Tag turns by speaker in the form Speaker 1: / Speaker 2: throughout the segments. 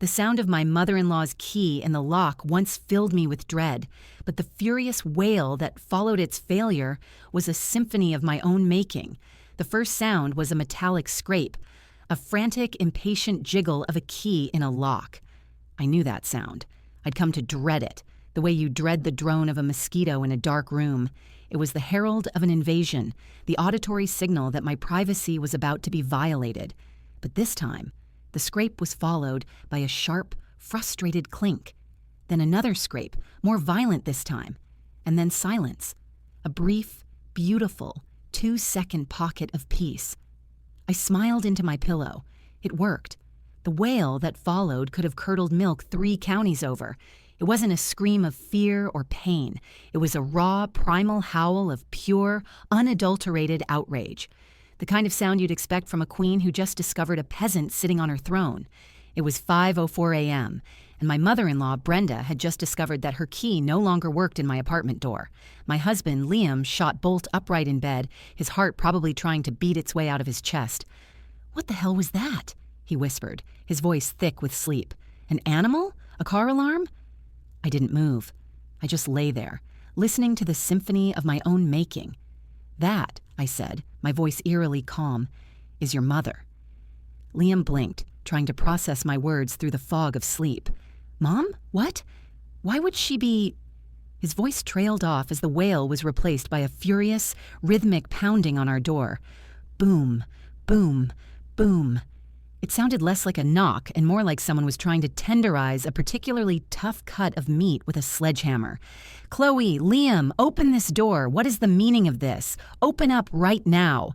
Speaker 1: The sound of my mother-in-law's key in the lock once filled me with dread, but the furious wail that followed its failure was a symphony of my own making. The first sound was a metallic scrape, a frantic, impatient jiggle of a key in a lock. I knew that sound. I'd come to dread it, the way you dread the drone of a mosquito in a dark room. It was the herald of an invasion, the auditory signal that my privacy was about to be violated. But this time, the scrape was followed by a sharp, frustrated clink. Then another scrape, more violent this time. And then silence. A brief, beautiful, 2-second pocket of peace. I smiled into my pillow. It worked. The wail that followed could have curdled milk 3 counties over. It wasn't a scream of fear or pain. It was a raw, primal howl of pure, unadulterated outrage. The kind of sound you'd expect from a queen who just discovered a peasant sitting on her throne. It was 5:04 a.m., and my mother-in-law, Brenda, had just discovered that her key no longer worked in my apartment door. My husband, Liam, shot bolt upright in bed, his heart probably trying to beat its way out of his chest. "What the hell was that?" he whispered, his voice thick with sleep. "An animal? A car alarm?" I didn't move. I just lay there, listening to the symphony of my own making. "That," I said, my voice eerily calm, "is your mother." Liam blinked, trying to process my words through the fog of sleep. "Mom? What? Why would she be—" His voice trailed off as the wail was replaced by a furious, rhythmic pounding on our door. Boom, boom, boom. It sounded less like a knock and more like someone was trying to tenderize a particularly tough cut of meat with a sledgehammer. "Chloe, Liam, open this door. What is the meaning of this? Open up right now."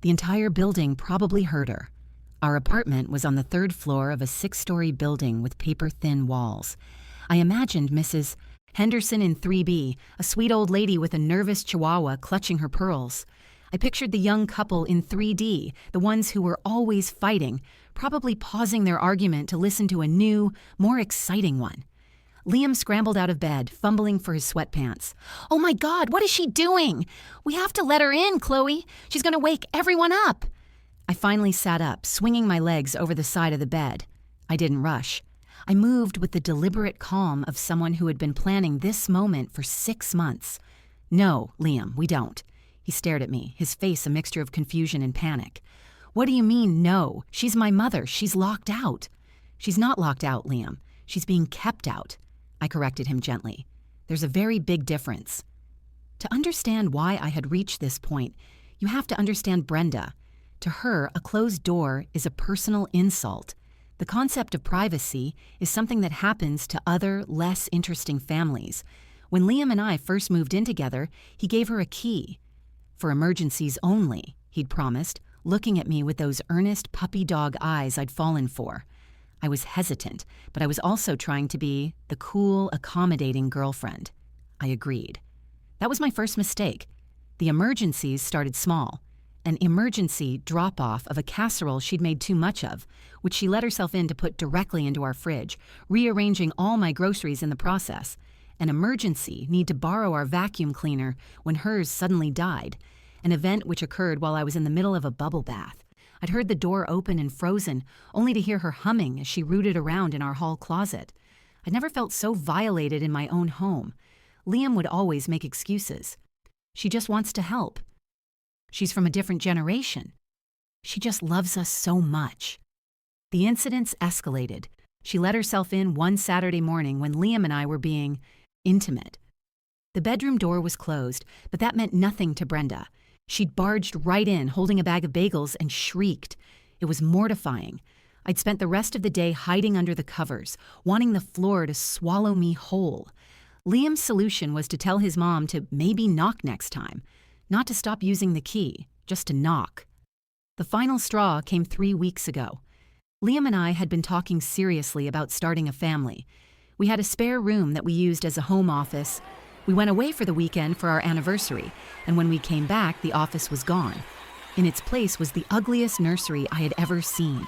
Speaker 1: The entire building probably heard her. Our apartment was on the 3rd floor of a 6-story building with paper-thin walls. I imagined Mrs. Henderson in 3B, a sweet old lady with a nervous chihuahua clutching her pearls. I pictured the young couple in 3D, the ones who were always fighting, probably pausing their argument to listen to a new, more exciting one. Liam scrambled out of bed, fumbling for his sweatpants. "Oh my God, what is she doing? We have to let her in, Chloe. She's going to wake everyone up." I finally sat up, swinging my legs over the side of the bed. I didn't rush. I moved with the deliberate calm of someone who had been planning this moment for 6 months. "No, Liam, we don't." He stared at me, his face a mixture of confusion and panic. "What do you mean, no? She's my mother. She's locked out." "She's not locked out, Liam. She's being kept out." I corrected him gently. "There's a very big difference." To understand why I had reached this point, you have to understand Brenda. To her, a closed door is a personal insult. The concept of privacy is something that happens to other, less interesting families. When Liam and I first moved in together, he gave her a key. "For emergencies only," he'd promised, looking at me with those earnest puppy dog eyes I'd fallen for. I was hesitant, but I was also trying to be the cool, accommodating girlfriend. I agreed. That was my first mistake. The emergencies started small. An emergency drop-off of a casserole she'd made too much of, which she let herself in to put directly into our fridge, rearranging all my groceries in the process. An emergency need to borrow our vacuum cleaner when hers suddenly died. An event which occurred while I was in the middle of a bubble bath. I'd heard the door open and frozen, only to hear her humming as she rooted around in our hall closet. I'd never felt so violated in my own home. Liam would always make excuses. "She just wants to help. She's from a different generation. She just loves us so much." The incidents escalated. She let herself in one Saturday morning when Liam and I were being intimate. The bedroom door was closed, but that meant nothing to Brenda. She'd barged right in, holding a bag of bagels, and shrieked. It was mortifying. I'd spent the rest of the day hiding under the covers, wanting the floor to swallow me whole. Liam's solution was to tell his mom to maybe knock next time. Not to stop using the key, just to knock. The final straw came 3 weeks ago. Liam and I had been talking seriously about starting a family. We had a spare room that we used as a home office. We went away for the weekend for our anniversary, and when we came back, the office was gone. In its place was the ugliest nursery I had ever seen.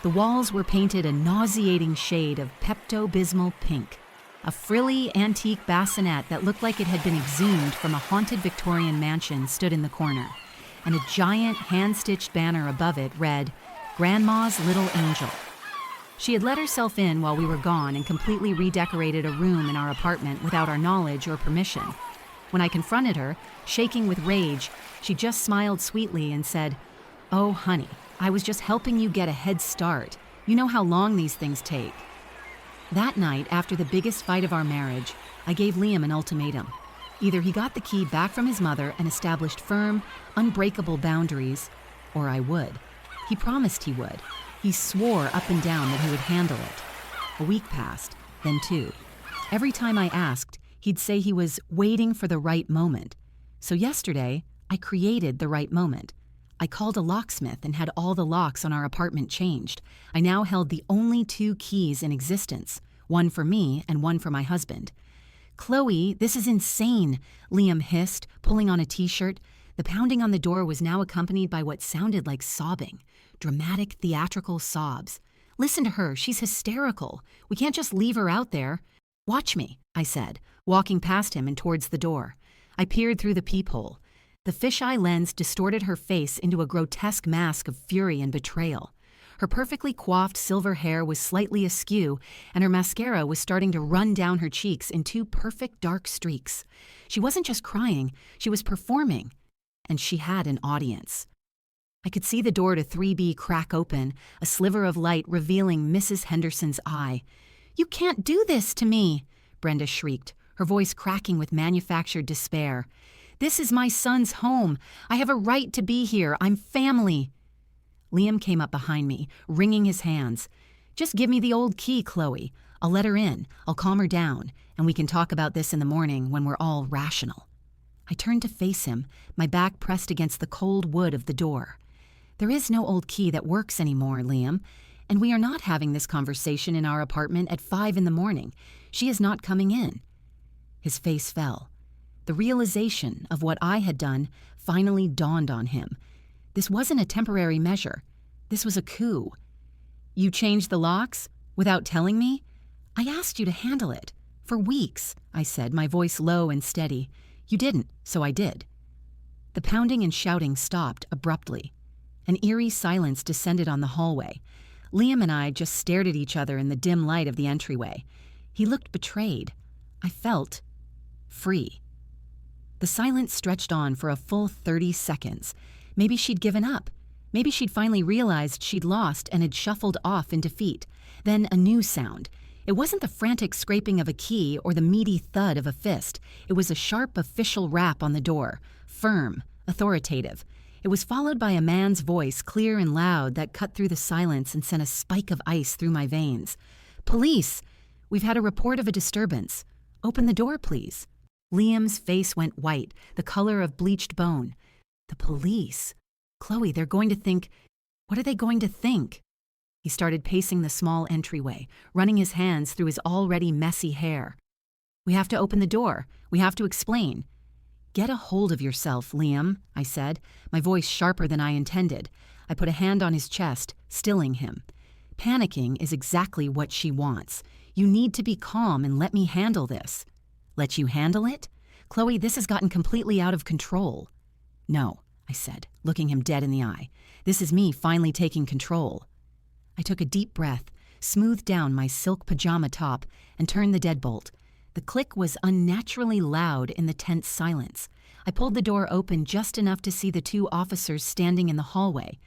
Speaker 1: The walls were painted a nauseating shade of Pepto-Bismol pink. A frilly, antique bassinet that looked like it had been exhumed from a haunted Victorian mansion stood in the corner, and a giant hand-stitched banner above it read, "Grandma's Little Angel." She had let herself in while we were gone and completely redecorated a room in our apartment without our knowledge or permission. When I confronted her, shaking with rage, she just smiled sweetly and said, "Oh, honey, I was just helping you get a head start. You know how long these things take." That night, after the biggest fight of our marriage, I gave Liam an ultimatum. Either he got the key back from his mother and established firm, unbreakable boundaries, or I would. He promised he would. He swore up and down that he would handle it. A week passed, then two. Every time I asked, he'd say he was waiting for the right moment. So yesterday, I created the right moment. I called a locksmith and had all the locks on our apartment changed. I now held the only 2 keys in existence, one for me and one for my husband. "Chloe, this is insane," Liam hissed, pulling on a t-shirt. The pounding on the door was now accompanied by what sounded like sobbing, dramatic, theatrical sobs. "Listen to her, she's hysterical. We can't just leave her out there." "Watch me," I said, walking past him and towards the door. I peered through the peephole. The fisheye lens distorted her face into a grotesque mask of fury and betrayal. Her perfectly coiffed silver hair was slightly askew, and her mascara was starting to run down her cheeks in 2 perfect dark streaks. She wasn't just crying, she was performing. And she had an audience. I could see the door to 3B crack open, a sliver of light revealing Mrs. Henderson's eye. "You can't do this to me," Brenda shrieked, her voice cracking with manufactured despair. "This is my son's home. I have a right to be here. I'm family." Liam came up behind me, wringing his hands. "Just give me the old key, Chloe. I'll let her in, I'll calm her down, and we can talk about this in the morning when we're all rational." I turned to face him, my back pressed against the cold wood of the door. "There is no old key that works anymore, Liam, and we are not having this conversation in our apartment at 5 in the morning. She is not coming in." His face fell. The realization of what I had done finally dawned on him. This wasn't a temporary measure. This was a coup. "You changed the locks? Without telling me? I asked you to handle it. For weeks," I said, my voice low and steady. "You didn't, so I did." The pounding and shouting stopped abruptly. An eerie silence descended on the hallway. Liam and I just stared at each other in the dim light of the entryway. He looked betrayed. I felt free. The silence stretched on for a full 30 seconds. Maybe she'd given up. Maybe she'd finally realized she'd lost and had shuffled off in defeat. Then a new sound. It wasn't the frantic scraping of a key or the meaty thud of a fist. It was a sharp official rap on the door, firm, authoritative. It was followed by a man's voice, clear and loud, that cut through the silence and sent a spike of ice through my veins. "Police! We've had a report of a disturbance. Open the door, please." Liam's face went white, the color of bleached bone. The police. "Chloe, they're going to think—" "What are they going to think?" He started pacing the small entryway, running his hands through his already messy hair. "We have to open the door. We have to explain." "Get a hold of yourself, Liam," I said, my voice sharper than I intended. I put a hand on his chest, stilling him. "Panicking is exactly what she wants. You need to be calm and let me handle this." "Let you handle it? Chloe, this has gotten completely out of control." "No," I said, looking him dead in the eye. "This is me finally taking control." I took a deep breath, smoothed down my silk pajama top, and turned the deadbolt. The click was unnaturally loud in the tense silence. I pulled the door open just enough to see the 2 officers standing in the hallway.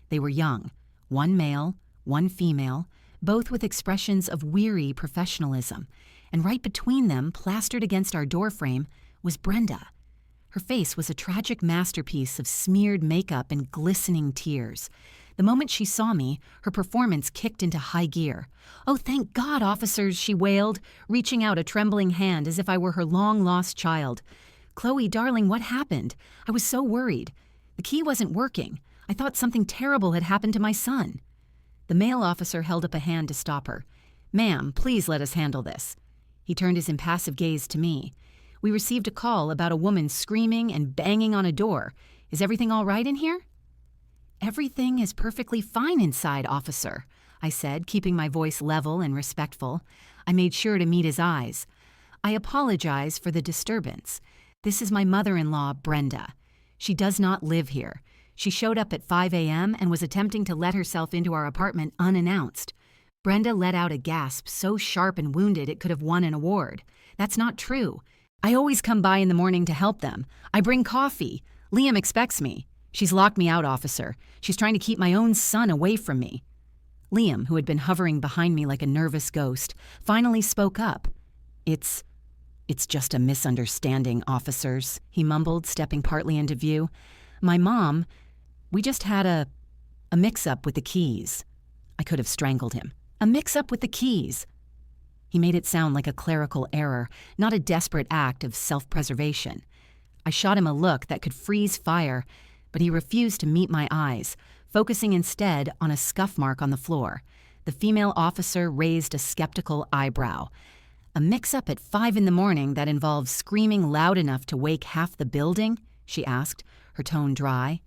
Speaker 1: They were young, one male, one female, both with expressions of weary professionalism, and right between them, plastered against our doorframe, was Brenda. Her face was a tragic masterpiece of smeared makeup and glistening tears. The moment she saw me, her performance kicked into high gear. "Oh, thank God, officers," she wailed, reaching out a trembling hand as if I were her long-lost child. "Chloe, darling, what happened? I was so worried. The key wasn't working. I thought something terrible had happened to my son." The male officer held up a hand to stop her. "Ma'am, please let us handle this." He turned his impassive gaze to me. "We received a call about a woman screaming and banging on a door. Is everything all right in here?" "Everything is perfectly fine inside, officer," I said, keeping my voice level and respectful. I made sure to meet his eyes. "I apologize for the disturbance. This is my mother-in-law, Brenda. She does not live here. She showed up at 5 a.m. and was attempting to let herself into our apartment unannounced. Brenda let out a gasp so sharp and wounded it could have won an award. That's not true. I always come by in the morning to help them. I bring coffee. Liam expects me. She's locked me out, officer. She's trying to keep my own son away from me. Liam, who had been hovering behind me like a nervous ghost, finally spoke up. It's just a misunderstanding, officers, he mumbled, stepping partly into view. My mom, we just had a mix-up with the keys. I could have strangled him. A mix-up with the keys. He made it sound like a clerical error, not a desperate act of self-preservation. I shot him a look that could freeze fire, but he refused to meet my eyes, focusing instead on a scuff mark on the floor. The female officer raised a skeptical eyebrow. A mix-up at 5 a.m. that involves screaming loud enough to wake half the building? She asked, her tone dry.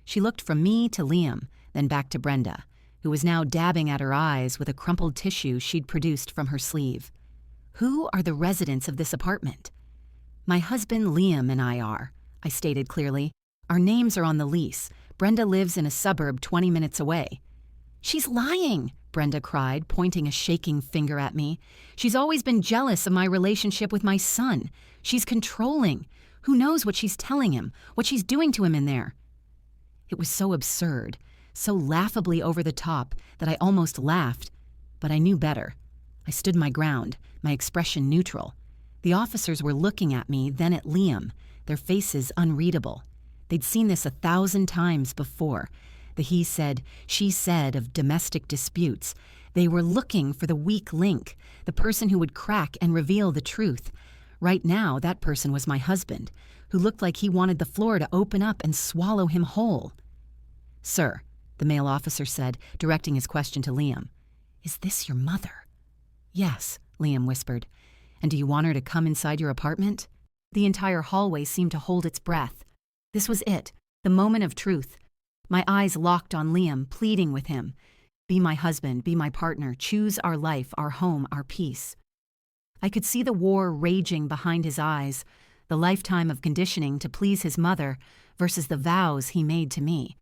Speaker 1: She looked from me to Liam, then back to Brenda, who was now dabbing at her eyes with a crumpled tissue she'd produced from her sleeve. Who are the residents of this apartment? My husband Liam and I are, I stated clearly. Our names are on the lease. Brenda lives in a suburb 20 minutes away. She's lying, Brenda cried, pointing a shaking finger at me. She's always been jealous of my relationship with my son. She's controlling. Who knows what she's telling him, what she's doing to him in there? It was so absurd, so laughably over the top that I almost laughed, but I knew better. I stood my ground, my expression neutral. The officers were looking at me, then at Liam, their faces unreadable. They'd seen this 1,000 times before. The he said, she said of domestic disputes. They were looking for the weak link, the person who would crack and reveal the truth. Right now, that person was my husband, who looked like he wanted the floor to open up and swallow him whole. Sir, the male officer said, directing his question to Liam. Is this your mother? Yes, Liam whispered. And do you want her to come inside your apartment? The entire hallway seemed to hold its breath. This was it, the moment of truth. My eyes locked on Liam, pleading with him. Be my husband, be my partner, choose our life, our home, our peace. I could see the war raging behind his eyes, the lifetime of conditioning to please his mother versus the vows he made to me.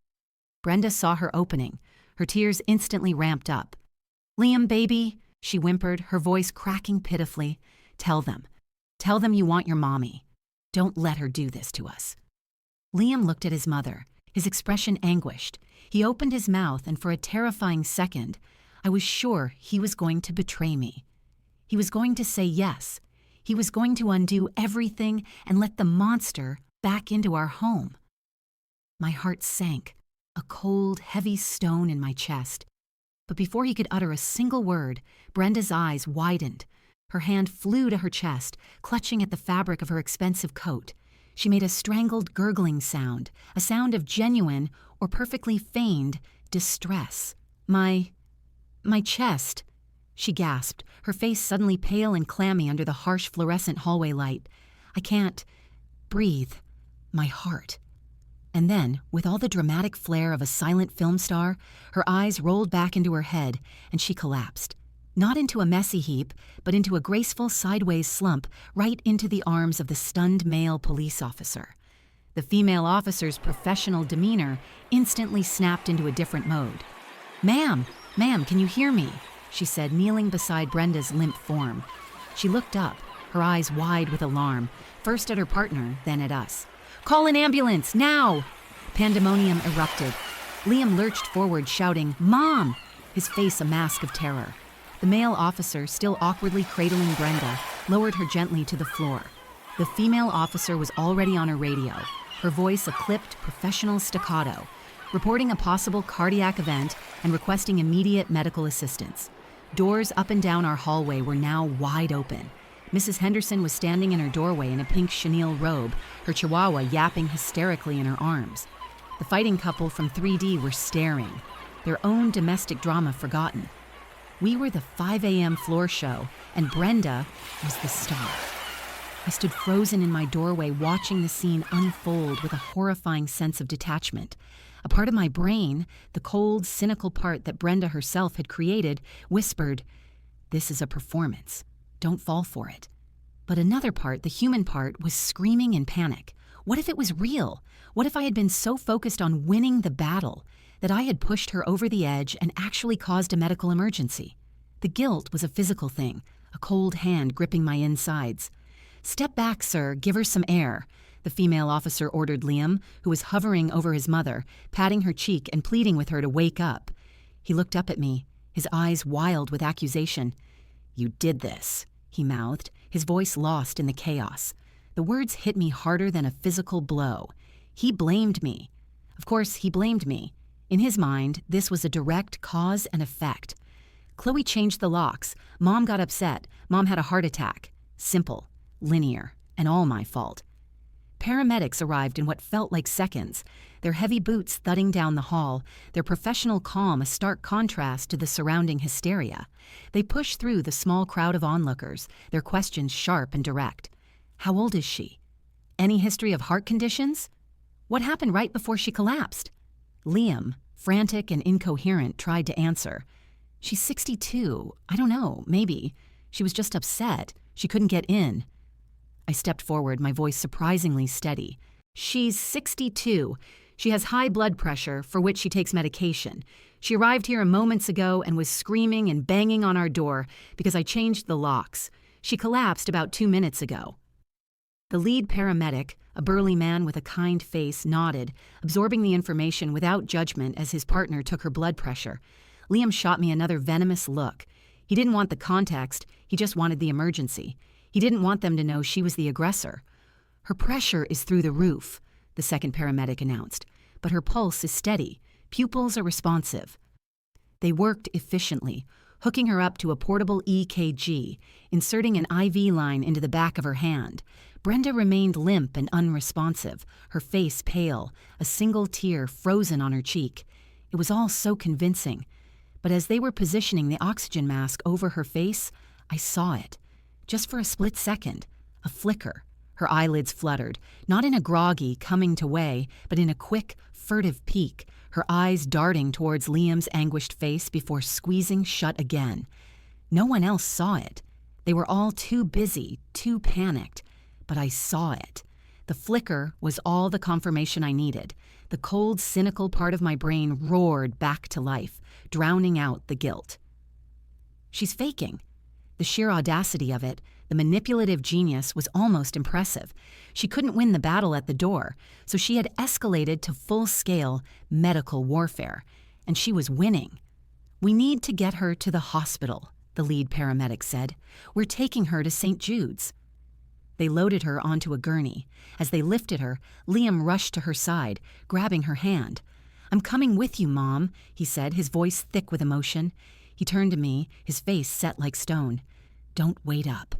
Speaker 1: Brenda saw her opening. Her tears instantly ramped up. Liam, baby, she whimpered, her voice cracking pitifully. Tell them you want your mommy. Don't let her do this to us. Liam looked at his mother, his expression anguished. He opened his mouth, and for a terrifying second, I was sure he was going to betray me. He was going to say yes. He was going to undo everything and let the monster back into our home. My heart sank, a cold, heavy stone in my chest. But before he could utter a single word, Brenda's eyes widened. Her hand flew to her chest, clutching at the fabric of her expensive coat. She made a strangled, gurgling sound, a sound of genuine, or perfectly feigned, distress. My chest, she gasped, her face suddenly pale and clammy under the harsh fluorescent hallway light. I can't breathe. My heart. And then, with all the dramatic flair of a silent film star, her eyes rolled back into her head, and she collapsed. Not into a messy heap, but into a graceful sideways slump right into the arms of the stunned male police officer. The female officer's professional demeanor instantly snapped into a different mode. Ma'am, can you hear me? She said, kneeling beside Brenda's limp form. She looked up, her eyes wide with alarm, first at her partner, then at us. Call an ambulance, now! Pandemonium erupted. Liam lurched forward, shouting, Mom! His face a mask of terror. The male officer, still awkwardly cradling Brenda, lowered her gently to the floor. The female officer was already on her radio, her voice a clipped, professional staccato, reporting a possible cardiac event and requesting immediate medical assistance. Doors up and down our hallway were now wide open. Mrs. Henderson was standing in her doorway in a pink chenille robe, her chihuahua yapping hysterically in her arms. The fighting couple from 3D were staring, their own domestic drama forgotten. We were the 5 a.m. floor show, and Brenda was the star. I stood frozen in my doorway watching the scene unfold with a horrifying sense of detachment. A part of my brain, the cold, cynical part that Brenda herself had created, whispered, "This is a performance. Don't fall for it." But another part, the human part, was screaming in panic. What if it was real? What if I had been so focused on winning the battle that I had pushed her over the edge and actually caused a medical emergency? The guilt was a physical thing, a cold hand gripping my insides. "Step back, sir, give her some air," the female officer ordered Liam, who was hovering over his mother, patting her cheek and pleading with her to wake up. He looked up at me, his eyes wild with accusation. "You did this," he mouthed, his voice lost in the chaos. The words hit me harder than a physical blow. He blamed me. Of course, he blamed me. In his mind, this was a direct cause and effect. Chloe changed the locks. Mom got upset. Mom had a heart attack. Simple, linear, and all my fault. Paramedics arrived in what felt like seconds, their heavy boots thudding down the hall, their professional calm a stark contrast to the surrounding hysteria. They pushed through the small crowd of onlookers, their questions sharp and direct. How old is she? Any history of heart conditions? What happened right before she collapsed? Liam, frantic and incoherent, tried to answer. She's 62. I don't know, maybe. She was just upset. She couldn't get in. I stepped forward, my voice surprisingly steady. She's 62. She has high blood pressure, for which she takes medication. She arrived here moments ago and was screaming and banging on our door because I changed the locks. She collapsed about 2 minutes ago. The lead paramedic, a burly man with a kind face, nodded, absorbing the information without judgment as his partner took her blood pressure. Liam shot me another venomous look. He didn't want the context, he just wanted the emergency. He didn't want them to know she was the aggressor. "Her pressure is through the roof," the second paramedic announced, "but her pulse is steady. Pupils are responsive." They worked efficiently, hooking her up to a portable EKG, inserting an IV line into the back of her hand. Brenda remained limp and unresponsive, her face pale, a single tear frozen on her cheek. It was all so convincing. But as they were positioning the oxygen mask over her face, I saw it. Just for a split second, a flicker. Her eyelids fluttered, not in a groggy, coming to way, but in a quick, furtive peek, her eyes darting towards Liam's anguished face before squeezing shut again. No one else saw it. They were all too busy, too panicked. But I saw it. The flicker was all the confirmation I needed. The cold, cynical part of my brain roared back to life, drowning out the guilt. She's faking. The sheer audacity of it, the manipulative genius, was almost impressive. She couldn't win the battle at the door, so she had escalated to full-scale medical warfare, and she was winning. "We need to get her to the hospital," the lead paramedic said. "We're taking her to St. Jude's." They loaded her onto a gurney. As they lifted her, Liam rushed to her side, grabbing her hand. "I'm coming with you, Mom," he said, his voice thick with emotion. He turned to me, his face set like stone. "Don't wait up."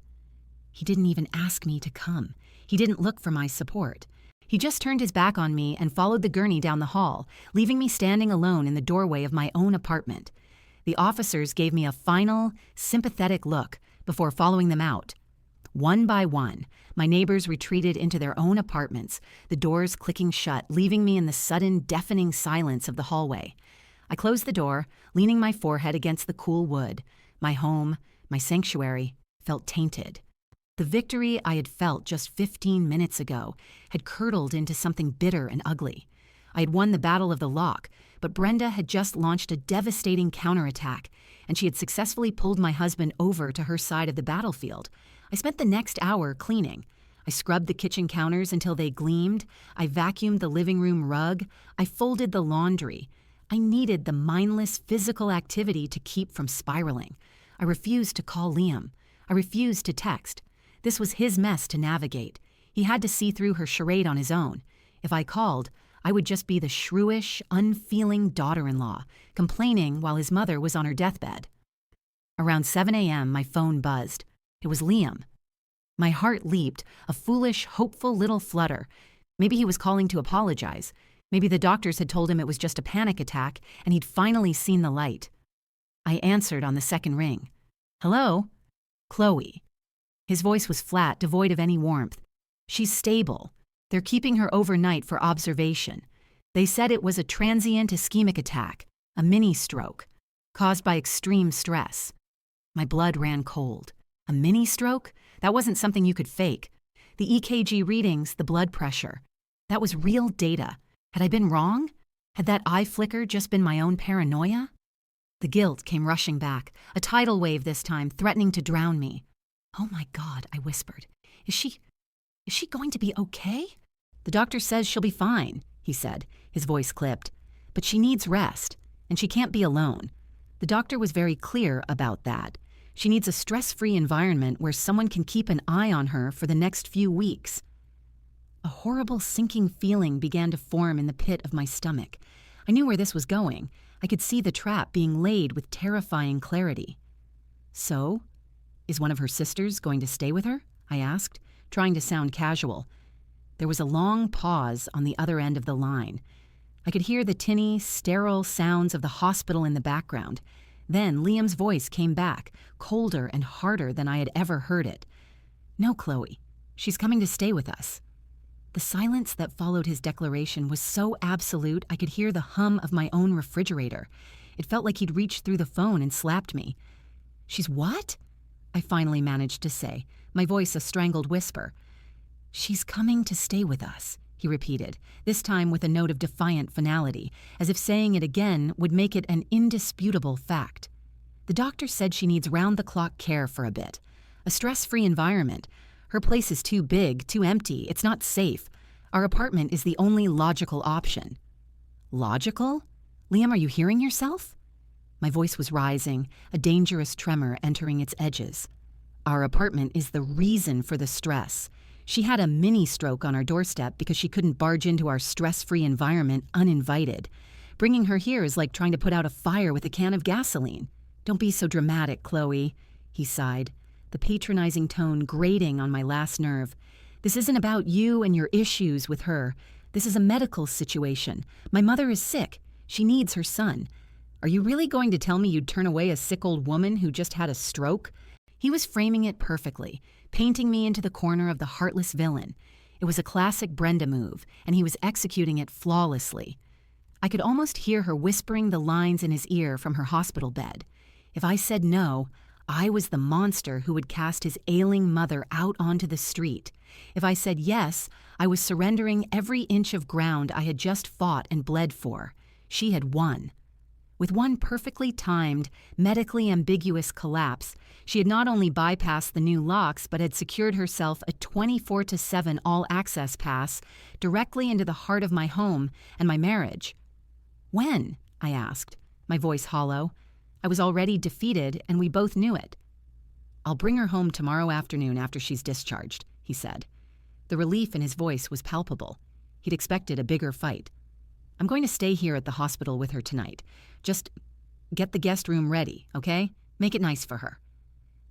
Speaker 1: He didn't even ask me to come. He didn't look for my support. He just turned his back on me and followed the gurney down the hall, leaving me standing alone in the doorway of my own apartment. The officers gave me a final, sympathetic look before following them out. One by one, my neighbors retreated into their own apartments, the doors clicking shut, leaving me in the sudden, deafening silence of the hallway. I closed the door, leaning my forehead against the cool wood. My home, my sanctuary, felt tainted. The victory I had felt just 15 minutes ago had curdled into something bitter and ugly. I had won the battle of the lock, but Brenda had just launched a devastating counterattack, and she had successfully pulled my husband over to her side of the battlefield. I spent the next hour cleaning. I scrubbed the kitchen counters until they gleamed. I vacuumed the living room rug. I folded the laundry. I needed the mindless physical activity to keep from spiraling. I refused to call Liam. I refused to text. This was his mess to navigate. He had to see through her charade on his own. If I called, I would just be the shrewish, unfeeling daughter-in-law, complaining while his mother was on her deathbed. Around 7 a.m., my phone buzzed. It was Liam. My heart leaped, a foolish, hopeful little flutter. Maybe he was calling to apologize. Maybe the doctors had told him it was just a panic attack, and he'd finally seen the light. I answered on the second ring. "Hello?" "Chloe." His voice was flat, devoid of any warmth. "She's stable. They're keeping her overnight for observation. They said it was a transient ischemic attack, a mini-stroke, caused by extreme stress." My blood ran cold. A mini-stroke? That wasn't something you could fake. The EKG readings, the blood pressure. That was real data. Had I been wrong? Had that eye flicker just been my own paranoia? The guilt came rushing back, a tidal wave this time, threatening to drown me. "Oh my God," I whispered. Is she going to be okay?" "The doctor says she'll be fine," he said, his voice clipped. "But she needs rest, and she can't be alone. The doctor was very clear about that. She needs a stress-free environment where someone can keep an eye on her for the next few weeks." A horrible sinking feeling began to form in the pit of my stomach. I knew where this was going. I could see the trap being laid with terrifying clarity. "So, is one of her sisters going to stay with her?" I asked, trying to sound casual. There was a long pause on the other end of the line. I could hear the tinny, sterile sounds of the hospital in the background. Then Liam's voice came back, colder and harder than I had ever heard it. "No, Chloe. She's coming to stay with us." The silence that followed his declaration was so absolute I could hear the hum of my own refrigerator. It felt like he'd reached through the phone and slapped me. "She's what?" I finally managed to say, my voice a strangled whisper. "She's coming to stay with us," he repeated, this time with a note of defiant finality, as if saying it again would make it an indisputable fact. "The doctor said she needs round-the-clock care for a bit. A stress-free environment. Her place is too big, too empty, it's not safe. Our apartment is the only logical option." "Logical? Liam, are you hearing yourself?" My voice was rising, a dangerous tremor entering its edges. "Our apartment is the reason for the stress. She had a mini-stroke on our doorstep because she couldn't barge into our stress-free environment uninvited. Bringing her here is like trying to put out a fire with a can of gasoline." "Don't be so dramatic, Chloe," he sighed, the patronizing tone grating on my last nerve. "This isn't about you and your issues with her. This is a medical situation. My mother is sick. She needs her son. Are you really going to tell me you'd turn away a sick old woman who just had a stroke?" He was framing it perfectly, painting me into the corner of the heartless villain. It was a classic Brenda move, and he was executing it flawlessly. I could almost hear her whispering the lines in his ear from her hospital bed. If I said no, I was the monster who would cast his ailing mother out onto the street. If I said yes, I was surrendering every inch of ground I had just fought and bled for. She had won. With one perfectly timed, medically ambiguous collapse, she had not only bypassed the new locks but had secured herself a 24/7 all-access pass directly into the heart of my home and my marriage. "When?" I asked, my voice hollow. I was already defeated, and we both knew it. "I'll bring her home tomorrow afternoon after she's discharged," he said. The relief in his voice was palpable. He'd expected a bigger fight. "I'm going to stay here at the hospital with her tonight. Just get the guest room ready, okay? Make it nice for her."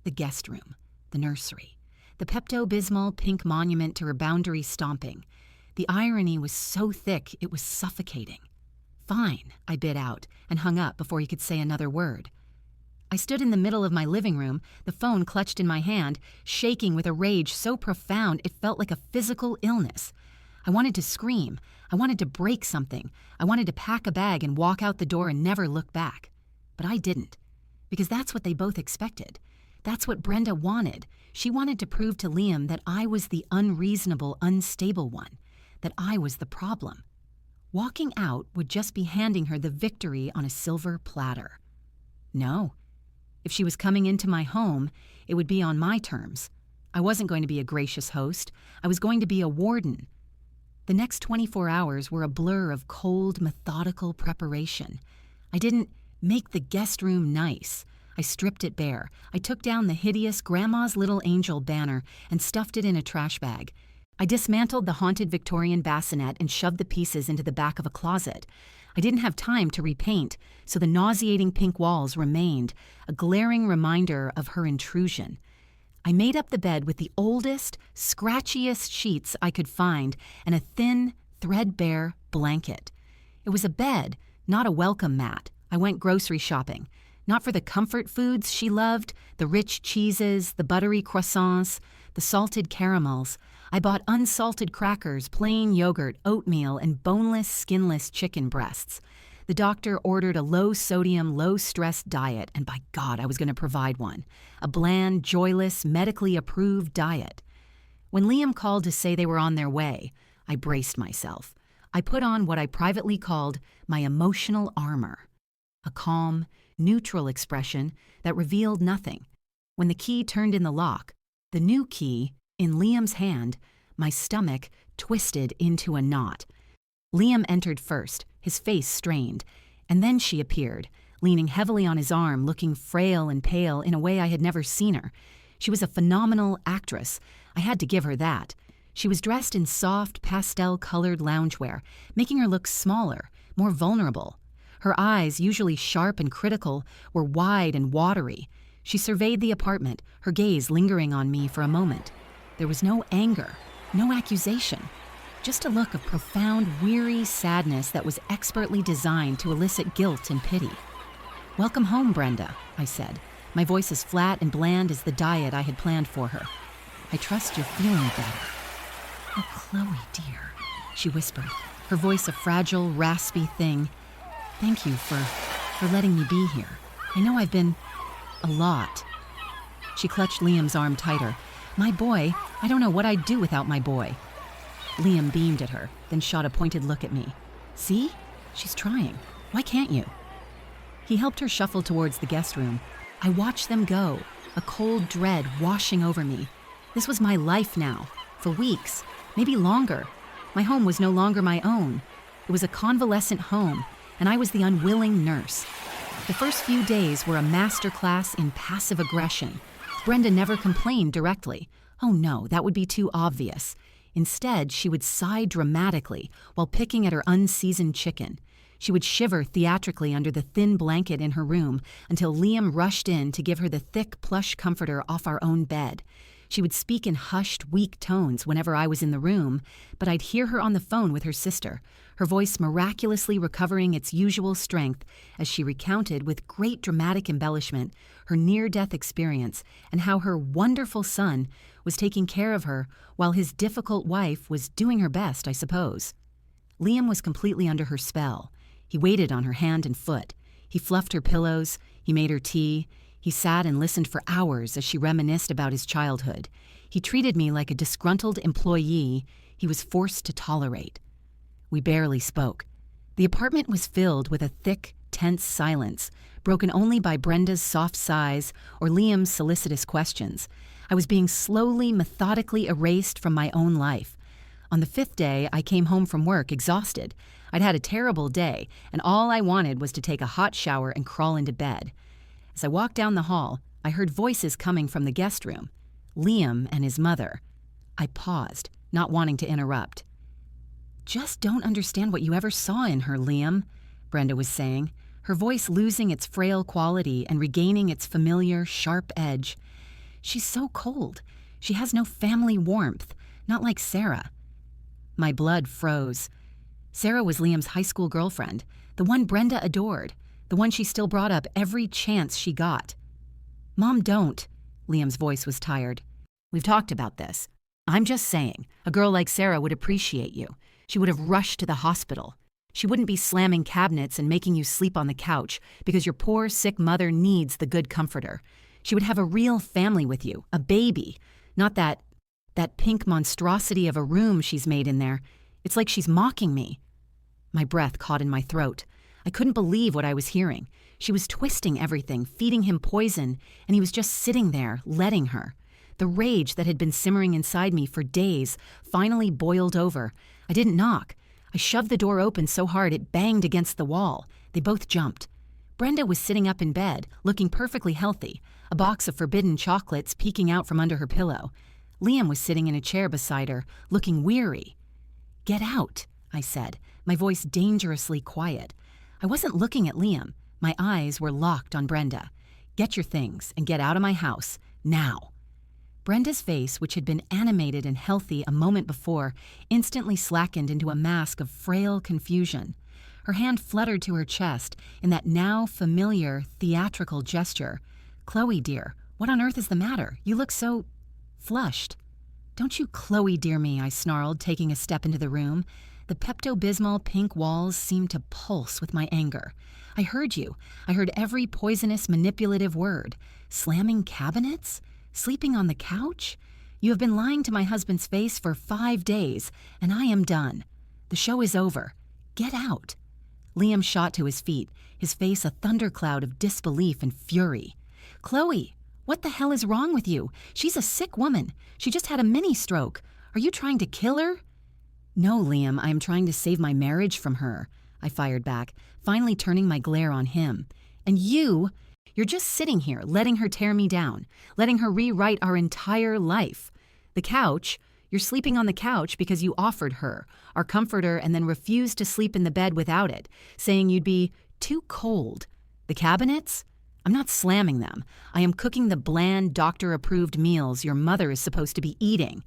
Speaker 1: The guest room, the nursery, the Pepto-Bismol pink monument to her boundary stomping. The irony was so thick it was suffocating. "Fine," I bit out, and hung up before he could say another word. I stood in the middle of my living room, the phone clutched in my hand, shaking with a rage so profound it felt like a physical illness. I wanted to scream. I wanted to break something. I wanted to pack a bag and walk out the door and never look back. But I didn't. Because that's what they both expected. That's what Brenda wanted. She wanted to prove to Liam that I was the unreasonable, unstable one. That I was the problem. Walking out would just be handing her the victory on a silver platter. No. If she was coming into my home, it would be on my terms. I wasn't going to be a gracious host. I was going to be a warden. The next 24 hours were a blur of cold, methodical preparation. I didn't make the guest room nice. I stripped it bare. I took down the hideous Grandma's Little Angel banner and stuffed it in a trash bag. I dismantled the haunted Victorian bassinet and shoved the pieces into the back of a closet. I didn't have time to repaint, so the nauseating pink walls remained, a glaring reminder of her intrusion. I made up the bed with the oldest, scratchiest sheets I could find and a thin, threadbare blanket. It was a bed, not a welcome mat. I went grocery shopping. Not for the comfort foods she loved, the rich cheeses, the buttery croissants, the salted caramels. I bought unsalted crackers, plain yogurt, oatmeal, and boneless, skinless chicken breasts. The doctor ordered a low-sodium, low-stress diet, and by God, I was going to provide one. A bland, joyless, medically approved diet. When Liam called to say they were on their way, I braced myself. I put on what I privately called my emotional armor. A calm, neutral expression that revealed nothing. When the key turned in the lock, the new key, in Liam's hand, my stomach twisted into a knot. Liam entered first, his face strained, and then she appeared, leaning heavily on his arm, looking frail and pale in a way I had never seen her. She was a phenomenal actress. I had to give her that. She was dressed in soft, pastel-colored loungewear, making her look smaller, more vulnerable. Her eyes, usually sharp and critical, were wide and watery. She surveyed the apartment, her gaze lingering on me for a moment. There was no anger, no accusation, just a look of profound, weary sadness that was expertly designed to elicit guilt and pity. "Welcome home, Brenda," I said, my voice as flat and bland as the diet I had planned for her. "I trust you're feeling better." "Oh, Chloe, dear," she whispered, her voice a fragile, raspy thing. "Thank you for letting me be here. I know I've been a lot." She clutched Liam's arm tighter. "My boy, I don't know what I'd do without my boy." Liam beamed at her, then shot a pointed look at me. "See? She's trying. Why can't you?" He helped her shuffle towards the guest room. I watched them go, a cold dread washing over me. This was my life now, for weeks, maybe longer. My home was no longer my own. It was a convalescent home, and I was the unwilling nurse. The first few days were a masterclass in passive aggression. Brenda never complained directly. Oh no, that would be too obvious. Instead, she would sigh dramatically while picking at her unseasoned chicken. She would shiver theatrically under the thin blanket in her room until Liam rushed in to give her the thick plush comforter off our own bed. She would speak in hushed, weak tones whenever I was in the room, but I'd hear her on the phone with her sister, her voice miraculously recovering its usual strength as she recounted with great dramatic embellishment her near-death experience and how her wonderful son was taking care of her while his difficult wife was doing her best, I suppose. Liam was completely under her spell. He waited on her hand and foot. He fluffed her pillows. He made her tea. He sat and listened for hours as she reminisced about his childhood. He treated me like a disgruntled employee he was forced to tolerate. We barely spoke. The apartment was filled with a thick, tense silence, broken only by Brenda's soft sighs or Liam's solicitous questions. I was being slowly, methodically erased from my own life. On the 5th day, I came home from work exhausted. I'd had a terrible day, and all I wanted was to take a hot shower and crawl into bed. As I walked down the hall, I heard voices coming from the guest room. Liam and his mother. I paused, not wanting to interrupt. "Just don't understand what you ever saw in her, Liam," Brenda was saying, her voice losing its frail quality and regaining its familiar, sharp edge. "She's so cold. She has no family warmth, not like Sarah." My blood froze. Sarah was Liam's high school girlfriend, the one Brenda adored, the one she still brought up every chance she got. "Mom, don't." Liam's voice was tired. "We've talked about this. I'm just saying, a girl like Sarah would appreciate you. She would have rushed to the hospital. She wouldn't be slamming cabinets and making you sleep on the couch because your poor, sick mother needs the good comforter. She would have a real family with you, a baby, not that pink monstrosity of a room she's made in there. It's like she's mocking me." My breath caught in my throat. I couldn't believe what I was hearing. She was twisting everything, feeding him poison, and he was just sitting there, letting her. The rage that had been simmering inside me for days finally boiled over. I didn't knock. I shoved the door open so hard it banged against the wall. They both jumped. Brenda was sitting up in bed, looking perfectly healthy, a box of forbidden chocolates peeking out from under her pillow. Liam was sitting in a chair beside her, looking weary. "Get out," I said, my voice dangerously quiet. I wasn't looking at Liam. My eyes were locked on Brenda. "Get your things and get out of my house, now." Brenda's face, which had been animated and healthy a moment before, instantly slackened into a mask of frail confusion. Her hand fluttered to her chest in that now familiar, theatrical gesture. "Chloe, dear, what on earth is the matter? You look so flushed." "Don't you Chloe dear me," I snarled, taking a step into the room. The Pepto-Bismol pink walls seemed to pulse with my anger. "I heard you. I heard every poisonous, manipulative word. Slamming cabinets? Sleeping on the couch? You have been lying to my husband's face for 5 days, and I am done. The show is over. Get out." Liam shot to his feet, his face a thundercloud of disbelief and fury. "Chloe, what the hell is wrong with you? She's a sick woman. She just had a mini-stroke. Are you trying to kill her?" "No, Liam, I am trying to save my marriage from her," I fired back, finally turning my glare on him. "And you're just sitting here, letting her tear me down, letting her rewrite our entire life. The couch, you're sleeping on the couch because you offered her, our comforter, and then refused to sleep in the bed without it, saying you'd be too cold. The cabinets? I'm not slamming them. I am cooking the bland, doctor-approved meals your mother is supposed to be eating."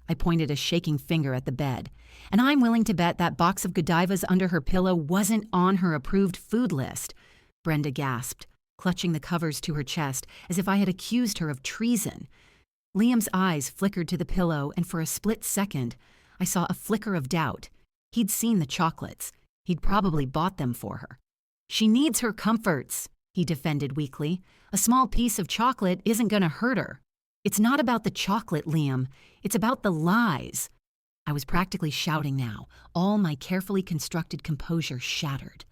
Speaker 1: I pointed a shaking finger at the bed. "And I'm willing to bet that box of Godivas under her pillow wasn't on her approved food list." Brenda gasped, clutching the covers to her chest as if I had accused her of treason. Liam's eyes flickered to the pillow, and for a split second, I saw a flicker of doubt. He'd seen the chocolates. He'd probably bought them for her. "She needs her comforts," he defended weakly. "A small piece of chocolate isn't going to hurt her." "It's not about the chocolate, Liam. It's about the lies." I was practically shouting now, all my carefully constructed composure shattered.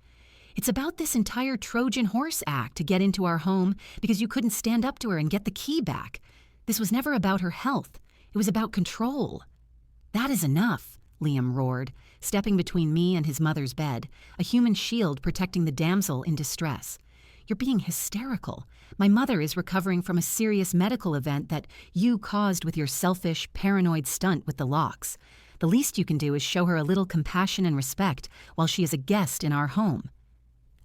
Speaker 1: "It's about this entire Trojan horse act to get into our home because you couldn't stand up to her and get the key back. This was never about her health. It was about control." "That is enough," Liam roared, stepping between me and his mother's bed, a human shield protecting the damsel in distress. "You're being hysterical. My mother is recovering from a serious medical event that you caused with your selfish, paranoid stunt with the locks. The least you can do is show her a little compassion and respect while she is a guest in our home."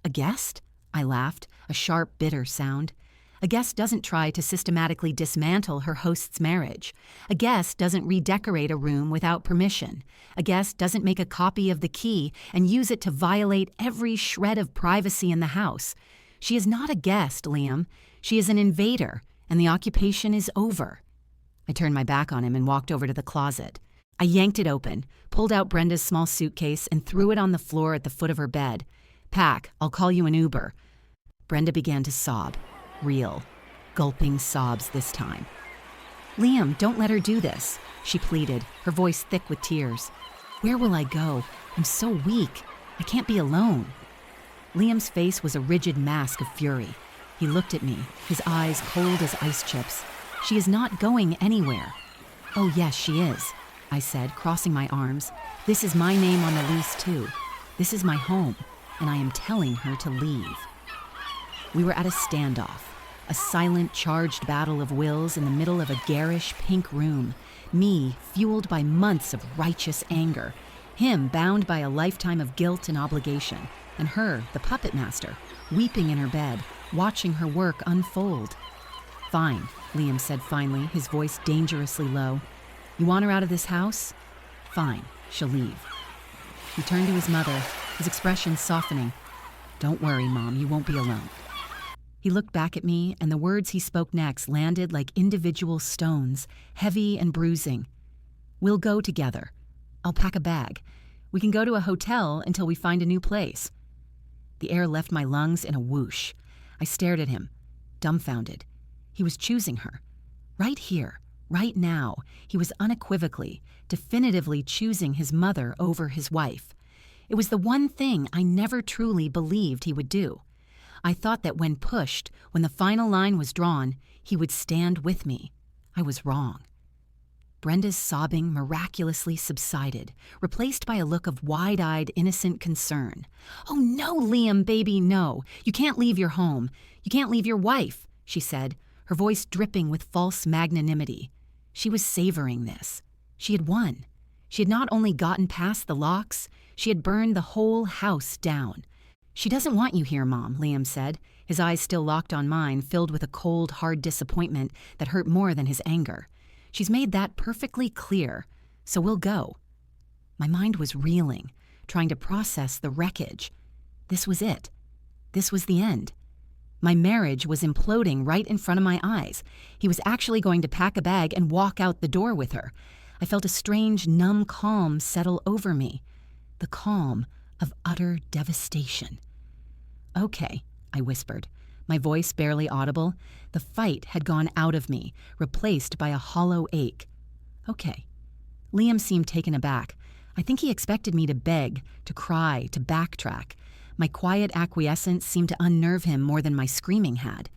Speaker 1: "A guest?" I laughed, a sharp, bitter sound. "A guest doesn't try to systematically dismantle her host's marriage. A guest doesn't redecorate a room without permission. A guest doesn't make a copy of the key and use it to violate every shred of privacy in the house. She is not a guest, Liam. She is an invader, and the occupation is over." I turned my back on him and walked over to the closet. I yanked it open, pulled out Brenda's small suitcase, and threw it on the floor at the foot of her bed. "Pack, I'll call you an Uber." Brenda began to sob. Real, gulping sobs this time. "Liam, don't let her do this," she pleaded, her voice thick with tears. "Where will I go? I'm so weak. I can't be alone." Liam's face was a rigid mask of fury. He looked at me, his eyes cold as ice chips. "She is not going anywhere." "Oh yes, she is," I said, crossing my arms. "This is my name on the lease too. This is my home, and I am telling her to leave." We were at a standoff, a silent, charged battle of wills in the middle of a garish pink room. Me, fueled by months of righteous anger. Him, bound by a lifetime of guilt and obligation. And her, the puppet master, weeping in her bed, watching her work unfold. "Fine," Liam said finally, his voice dangerously low. "You want her out of this house? Fine, she'll leave." He turned to his mother, his expression softening. "Don't worry, Mom, you won't be alone." He looked back at me, and the words he spoke next landed like individual stones, heavy and bruising. "We'll go together. I'll pack a bag. We can go to a hotel until we find a new place." The air left my lungs in a whoosh. I stared at him, dumbfounded. He was choosing her. Right here, right now, he was unequivocally, definitively choosing his mother over his wife. It was the one thing I never truly believed he would do. I thought that when pushed, when the final line was drawn, he would stand with me. I was wrong. Brenda's sobbing miraculously subsided, replaced by a look of wide-eyed, innocent concern. "Oh no, Liam, baby, no. You can't leave your home. You can't leave your wife," she said, her voice dripping with false magnanimity. She was savoring this. She had won. She had not only gotten past the locks, she had burned the whole house down. "She doesn't want you here, Mom," Liam said, his eyes still locked on mine, filled with a cold, hard disappointment that hurt more than his anger. "She's made that perfectly clear, so we'll go." My mind was reeling, trying to process the wreckage. This was it. This was the end. My marriage was imploding right in front of my eyes. He was actually going to pack a bag and walk out the door with her. I felt a strange, numb calm settle over me. The calm of utter devastation. "Okay," I whispered, my voice barely audible. The fight had gone out of me, replaced by a hollow ache. "Okay." Liam seemed taken aback. I think he expected me to beg, to cry, to backtrack. My quiet acquiescence seemed to unnerve him more than my screaming had.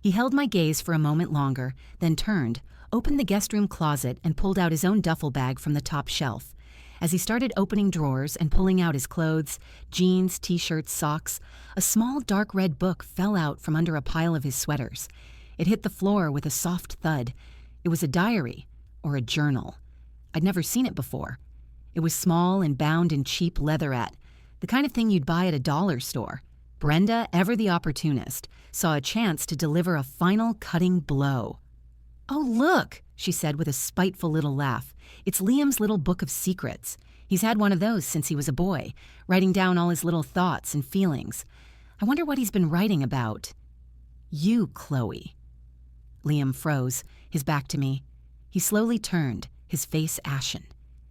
Speaker 1: He held my gaze for a moment longer, then turned, opened the guest room closet, and pulled out his own duffel bag from the top shelf. As he started opening drawers and pulling out his clothes, jeans, t-shirts, socks, a small dark red book fell out from under a pile of his sweaters. It hit the floor with a soft thud. It was a diary, or a journal. I'd never seen it before. It was small and bound in cheap leatherette, the kind of thing you'd buy at a dollar store. Brenda, ever the opportunist, saw a chance to deliver a final cutting blow. "Oh, look," she said with a spiteful little laugh. "It's Liam's little book of secrets. He's had one of those since he was a boy, writing down all his little thoughts and feelings. I wonder what he's been writing about." "You, Chloe." Liam froze, his back to me. He slowly turned, his face ashen.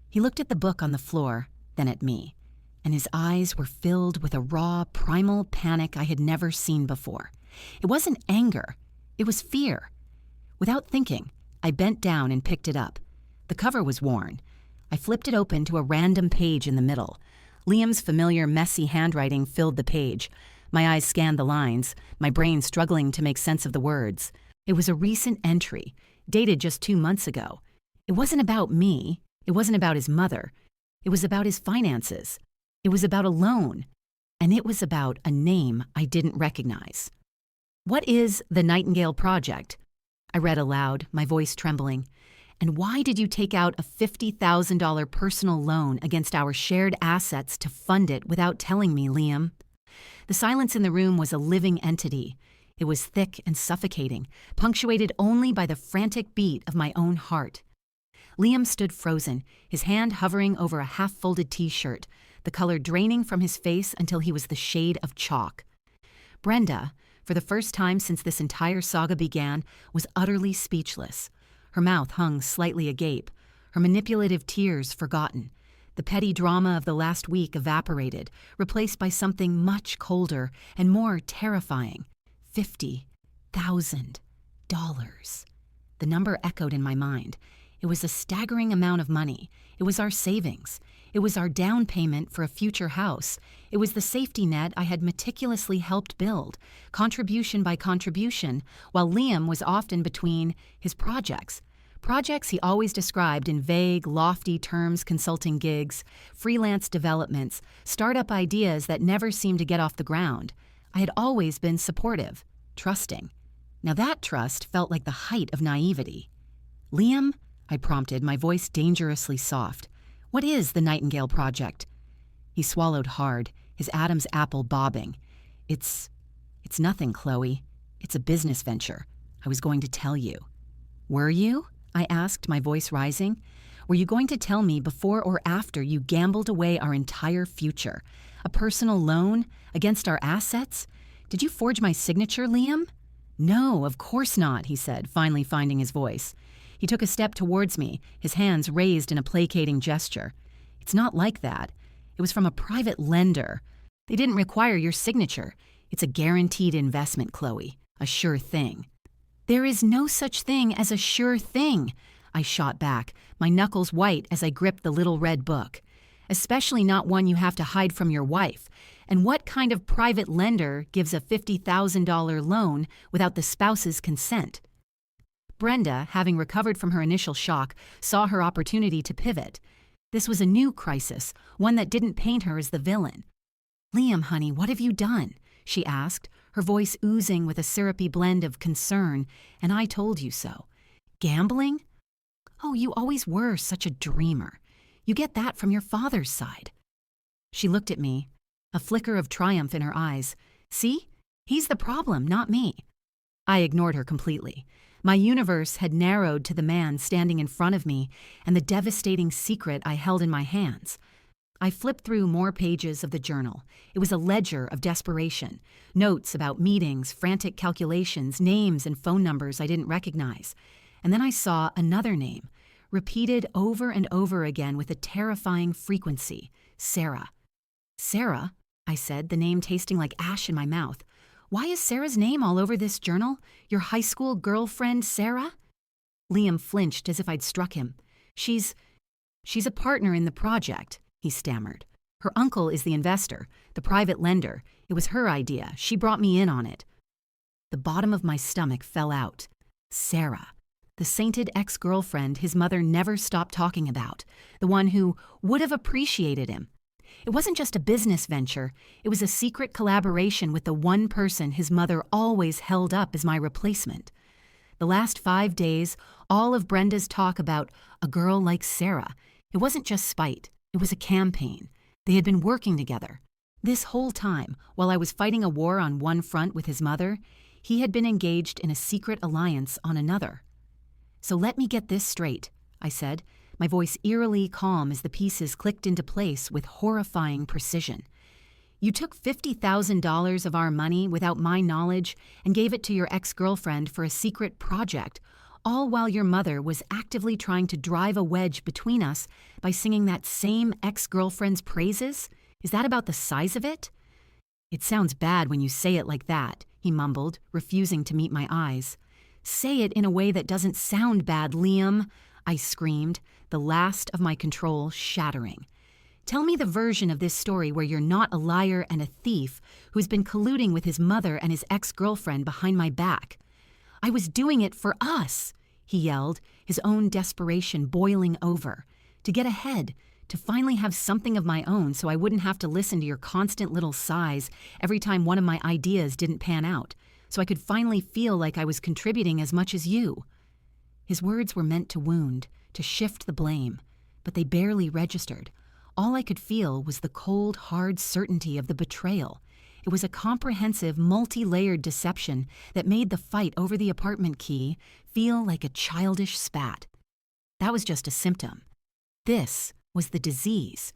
Speaker 1: He looked at the book on the floor, then at me, and his eyes were filled with a raw, primal panic I had never seen before. It wasn't anger, it was fear. Without thinking, I bent down and picked it up. The cover was worn. I flipped it open to a random page in the middle. Liam's familiar, messy handwriting filled the page. My eyes scanned the lines, my brain struggling to make sense of the words. It was a recent entry, dated just 2 months ago. It wasn't about me. It wasn't about his mother. It was about his finances. It was about a loan. And it was about a name I didn't recognize. "What is the Nightingale Project?" I read aloud, my voice trembling. "And why did you take out a $50,000 personal loan against our shared assets to fund it without telling me, Liam?" The silence in the room was a living entity. It was thick and suffocating, punctuated only by the frantic beat of my own heart. Liam stood frozen, his hand hovering over a half-folded T-shirt, the color draining from his face until he was the shade of chalk. Brenda, for the first time since this entire saga began, was utterly speechless. Her mouth hung slightly agape, her manipulative tears forgotten. The petty drama of the last week evaporated, replaced by something much colder and more terrifying. $50,000. The number echoed in my mind. It was a staggering amount of money. It was our savings. It was our down payment for a future house. It was the safety net I had meticulously helped build, contribution by contribution, while Liam was often between his projects. Projects he always described in vague, lofty terms: consulting gigs, freelance developments, startup ideas that never seemed to get off the ground. I had always been supportive, trusting. Now that trust felt like the height of naivety. "Liam," I prompted, my voice dangerously soft, "what is the Nightingale Project?" He swallowed hard, his Adam's apple bobbing. It's nothing, Chloe. It's a business venture. I was going to tell you." "Were you?" I asked, my voice rising. "Were you going to tell me before or after you gambled away our entire future? A personal loan against our assets? Did you forge my signature, Liam?" "No, of course not," he said, finally finding his voice. He took a step towards me, his hands raised in a placating gesture. "It's not like that. It was from a private lender. They didn't require your signature. It's a guaranteed investment, Chloe. A sure thing." "There is no such thing as a sure thing," I shot back, my knuckles white as I gripped the little red book. "Especially not one you have to hide from your wife. And what kind of private lender gives a $50,000 loan without the spouse's consent?" Brenda, having recovered from her initial shock, saw her opportunity to pivot. This was a new crisis, one that didn't paint her as the villain. "Liam, honey, what have you done?" she asked, her voice oozing with a syrupy blend of concern, and I told you so. "Gambling? Oh, you always were such a dreamer. You get that from your father's side." She looked at me, a flicker of triumph in her eyes. "See? He's the problem, not me." I ignored her completely. My universe had narrowed to the man standing in front of me and the devastating secret I held in my hands. I flipped through more pages of the journal. It was a ledger of desperation. Notes about meetings, frantic calculations, names and phone numbers I didn't recognize. And then I saw another name, repeated over and over again with a terrifying frequency: Sarah. "Sarah?" I said, the name tasting like ash in my mouth. "Why is Sarah's name all over this journal? Your high school girlfriend, Sarah?" Liam flinched as if I'd struck him. She's a partner in the project," he stammered. Her uncle is the investor, the private lender. It was her idea. She brought me in on it. The bottom of my stomach fell out. Sarah. The sainted ex-girlfriend his mother never stopped talking about. The one who would have appreciated him. It wasn't just a business venture. It was a secret collaboration with the one person his mother always held up as my replacement. The last 5 days, all of Brenda's talk about a girl like Sarah, it wasn't just spite. It was a campaign. They had been working together. This whole time, while I was fighting a war on one front with his mother, he had been engaged in a secret alliance on another. So let me get this straight, I said, my voice eerily calm as the pieces clicked into place with horrifying precision. You took $50,000 of our money without my knowledge and gave it to your ex-girlfriend for a secret project, all while your mother was actively trying to drive a wedge between us by singing that same ex-girlfriend's praises? Is that about the size of it? It sounds bad when you say it like that, he mumbled, refusing to meet my eyes. Say it in a way that doesn't sound bad, Liam, I screamed, the last of my control shattering. Tell me the version of this story where you're not a liar and a thief who's been colluding with his mother and his ex-girlfriend behind my back. I was doing it for us, he yelled, his own desperation boiling over. To get ahead, to finally have something of my own so I wouldn't have to listen to your constant little sighs every time one of my ideas didn't pan out, so I could finally feel like I was contributing as much as you. His words were meant to wound, to shift the blame, but they barely registered. All I could feel was the cold, hard certainty of the betrayal. It was a comprehensive, multi-layered deception that made the fight over the apartment key feel like a childish spat. That was just a symptom. This was the disease.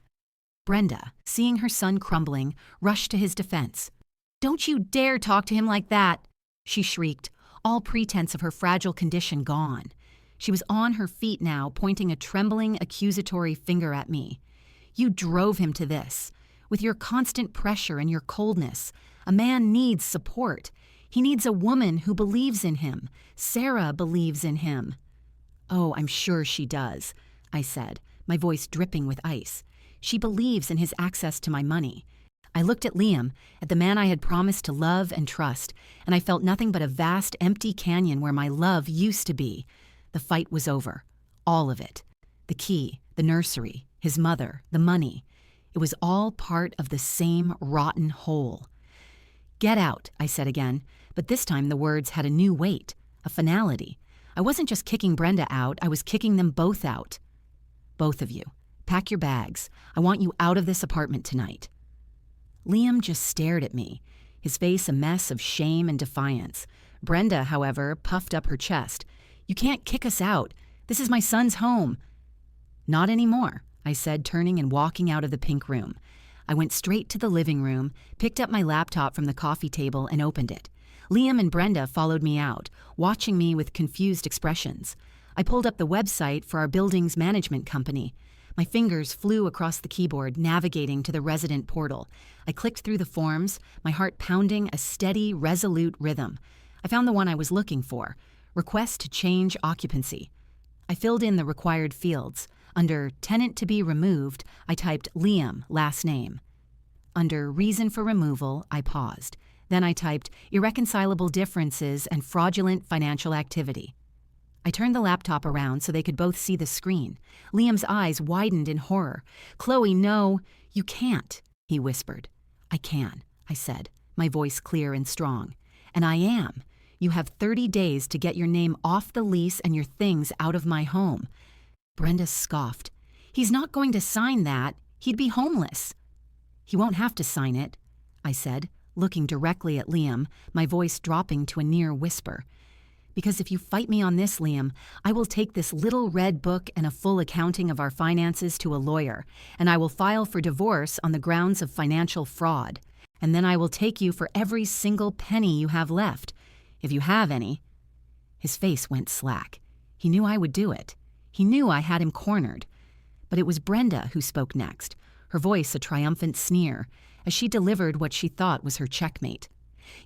Speaker 1: Brenda, seeing her son crumbling, rushed to his defense. "Don't you dare talk to him like that!" she shrieked, all pretense of her fragile condition gone. She was on her feet now, pointing a trembling, accusatory finger at me. "You drove him to this. With your constant pressure and your coldness, a man needs support. He needs a woman who believes in him. Sarah believes in him." "Oh, I'm sure she does," I said, my voice dripping with ice. "She believes in his access to my money." I looked at Liam, at the man I had promised to love and trust, and I felt nothing but a vast, empty canyon where my love used to be. The fight was over. All of it. The key, the nursery, his mother, the money. It was all part of the same rotten whole. "Get out," I said again, but this time the words had a new weight, a finality. I wasn't just kicking Brenda out, I was kicking them both out. "Both of you. Pack your bags. I want you out of this apartment tonight." Liam just stared at me, his face a mess of shame and defiance. Brenda, however, puffed up her chest. "You can't kick us out. This is my son's home." "Not anymore," I said, turning and walking out of the pink room. I went straight to the living room, picked up my laptop from the coffee table, and opened it. Liam and Brenda followed me out, watching me with confused expressions. I pulled up the website for our building's management company. My fingers flew across the keyboard, navigating to the resident portal. I clicked through the forms, my heart pounding a steady, resolute rhythm. I found the one I was looking for, request to change occupancy. I filled in the required fields. Under tenant to be removed, I typed Liam, last name. Under reason for removal, I paused. Then I typed irreconcilable differences and fraudulent financial activity. I turned the laptop around so they could both see the screen. Liam's eyes widened in horror. "Chloe, no, you can't," he whispered. "I can," I said, my voice clear and strong. "And I am. You have 30 days to get your name off the lease and your things out of my home." Brenda scoffed. "He's not going to sign that. He'd be homeless." "He won't have to sign it," I said, looking directly at Liam, my voice dropping to a near whisper. "Because if you fight me on this, Liam, I will take this little red book and a full accounting of our finances to a lawyer, and I will file for divorce on the grounds of financial fraud. And then I will take you for every single penny you have left, if you have any." His face went slack. He knew I would do it. He knew I had him cornered. But it was Brenda who spoke next, her voice a triumphant sneer, as she delivered what she thought was her checkmate.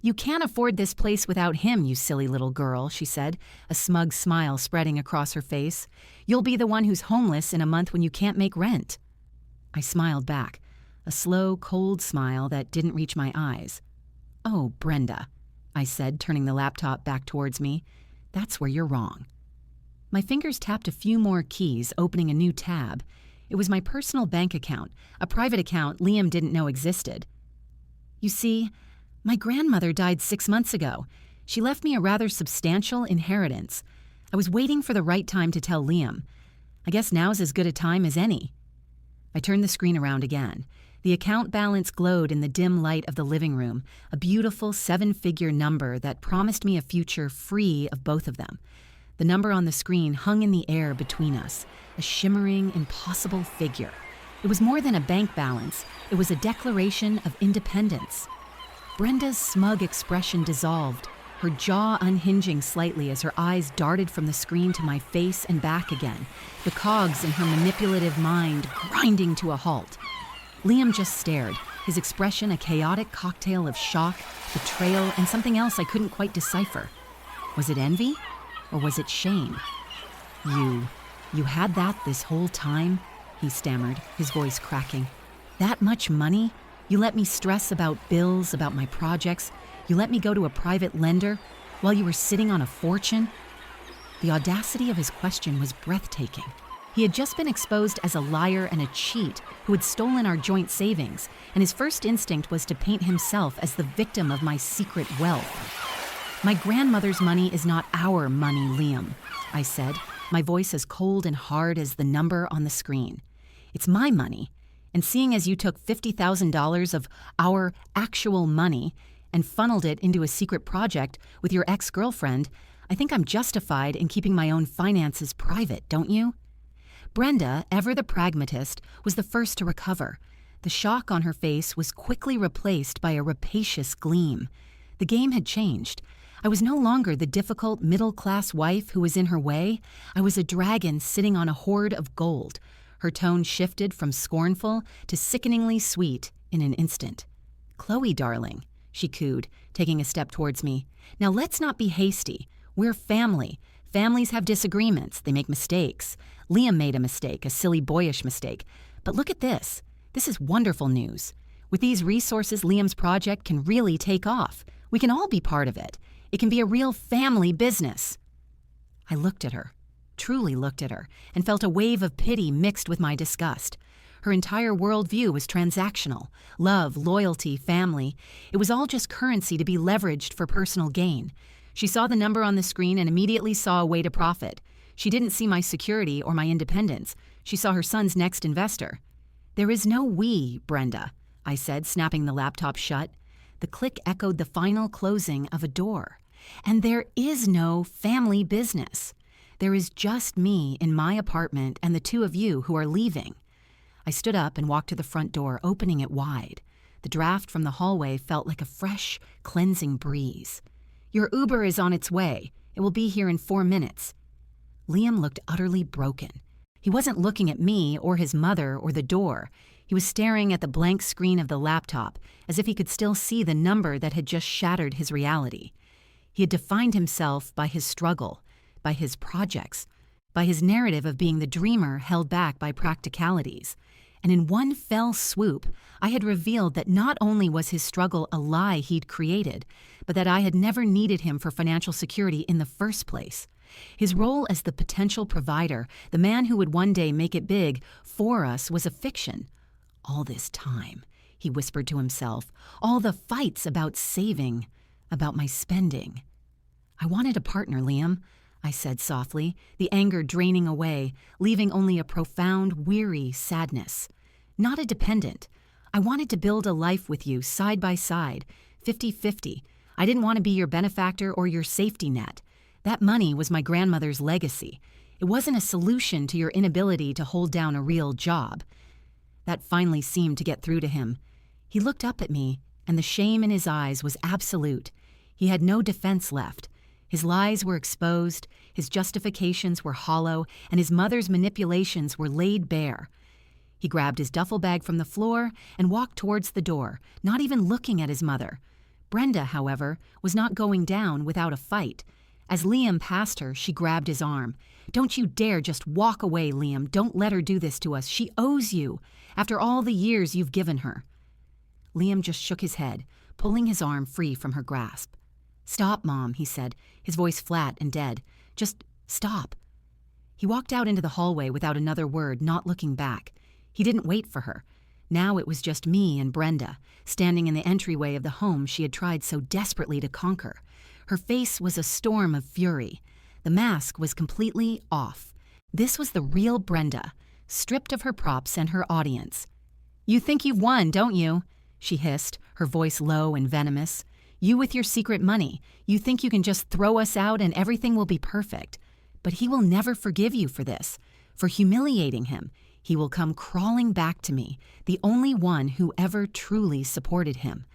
Speaker 1: "You can't afford this place without him, you silly little girl," she said, a smug smile spreading across her face. "You'll be the one who's homeless in a month when you can't make rent." I smiled back. a slow, cold smile that didn't reach my eyes. "Oh, Brenda," I said, turning the laptop back towards me, "that's where you're wrong." My fingers tapped a few more keys, opening a new tab. It was my personal bank account, a private account Liam didn't know existed. "You see, my grandmother died 6 months ago. She left me a rather substantial inheritance. I was waiting for the right time to tell Liam. I guess now's as good a time as any." I turned the screen around again. The account balance glowed in the dim light of the living room, a beautiful 7-figure number that promised me a future free of both of them. The number on the screen hung in the air between us, a shimmering, impossible figure. It was more than a bank balance. It was a declaration of independence. Brenda's smug expression dissolved, her jaw unhinging slightly as her eyes darted from the screen to my face and back again, the cogs in her manipulative mind grinding to a halt. Liam just stared, his expression a chaotic cocktail of shock, betrayal, and something else I couldn't quite decipher. Was it envy? Or was it shame? You had that this whole time?" he stammered, his voice cracking. "That much money? You let me stress about bills, about my projects. You let me go to a private lender while you were sitting on a fortune?" The audacity of his question was breathtaking. He had just been exposed as a liar and a cheat who had stolen our joint savings, and his first instinct was to paint himself as the victim of my secret wealth. "My grandmother's money is not our money, Liam," I said, my voice as cold and hard as the number on the screen. "It's my money, and seeing as you took $50,000 of our actual money and funneled it into a secret project with your ex-girlfriend, I think I'm justified in keeping my own finances private, don't you?" Brenda, ever the pragmatist, was the first to recover. The shock on her face was quickly replaced by a rapacious gleam. The game had changed. I was no longer the difficult middle-class wife who was in her way. I was a dragon sitting on a hoard of gold. Her tone shifted from scornful to sickeningly sweet in an instant. "Chloe, darling," she cooed, taking a step towards me. "Now let's not be hasty. We're family. Families have disagreements. They make mistakes. Liam made a mistake, a silly boyish mistake. But look at this. This is wonderful news. With these resources, Liam's project can really take off. We can all be part of it. It can be a real family business." I looked at her, truly looked at her, and felt a wave of pity mixed with my disgust. Her entire worldview was transactional. Love, loyalty, family. It was all just currency to be leveraged for personal gain. She saw the number on the screen and immediately saw a way to profit. She didn't see my security or my independence. She saw her son's next investor. "There is no we, Brenda," I said, snapping the laptop shut. The click echoed the final closing of a door. "And there is no family business. There is just me in my apartment and the two of you who are leaving." I stood up and walked to the front door, opening it wide. The draft from the hallway felt like a fresh, cleansing breeze. "Your Uber is on its way. It will be here in 4 minutes." Liam looked utterly broken. He wasn't looking at me or his mother or the door. He was staring at the blank screen of the laptop, as if he could still see the number that had just shattered his reality. He had defined himself by his struggle, by his projects, by his narrative of being the dreamer held back by practicalities. And in one fell swoop, I had revealed that not only was his struggle a lie he'd created, but that I had never needed him for financial security in the first place. His role as the potential provider, the man who would one day make it big for us, was a fiction. All this time, he whispered to himself, all the fights about saving, about my spending. "I wanted a partner, Liam," I said softly, the anger draining away, leaving only a profound, weary sadness. "Not a dependent. I wanted to build a life with you, side by side, 50-50. I didn't want to be your benefactor or your safety net. That money was my grandmother's legacy. It wasn't a solution to your inability to hold down a real job." That finally seemed to get through to him. He looked up at me, and the shame in his eyes was absolute. He had no defense left. His lies were exposed, his justifications were hollow, and his mother's manipulations were laid bare. He grabbed his duffel bag from the floor and walked towards the door, not even looking at his mother. Brenda, however, was not going down without a fight. As Liam passed her, she grabbed his arm. Don't you dare just walk away, Liam. Don't let her do this to us. She owes you, after all the years you've given her. Liam just shook his head, pulling his arm free from her grasp. Stop, Mom, he said, his voice flat and dead. Just stop. He walked out into the hallway without another word, not looking back. He didn't wait for her. Now it was just me and Brenda, standing in the entryway of the home she had tried so desperately to conquer. Her face was a storm of fury. The mask was completely off. This was the real Brenda, stripped of her props and her audience. You think you've won, don't you? She hissed, her voice low and venomous. You with your secret money. You think you can just throw us out and everything will be perfect. But he will never forgive you for this, for humiliating him. He will come crawling back to me, the only one who ever truly supported him.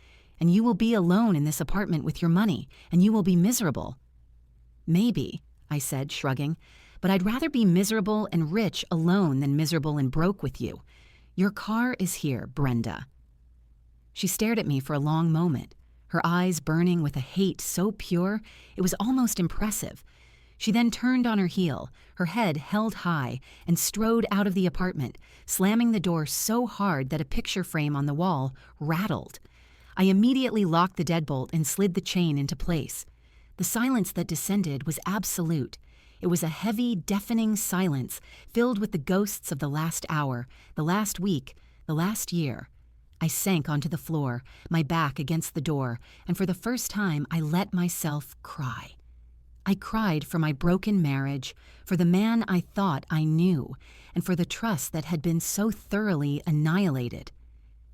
Speaker 1: And you will be alone in this apartment with your money, and you will be miserable. Maybe, I said, shrugging, but I'd rather be miserable and rich alone than miserable and broke with you. Your car is here, Brenda. She stared at me for a long moment, her eyes burning with a hate so pure it was almost impressive. She then turned on her heel, her head held high, and strode out of the apartment, slamming the door so hard that a picture frame on the wall rattled. I immediately locked the deadbolt and slid the chain into place. The silence that descended was absolute. It was a heavy, deafening silence filled with the ghosts of the last hour, the last week, the last year. I sank onto the floor, my back against the door, and for the first time I let myself cry. I cried for my broken marriage, for the man I thought I knew, and for the trust that had been so thoroughly annihilated.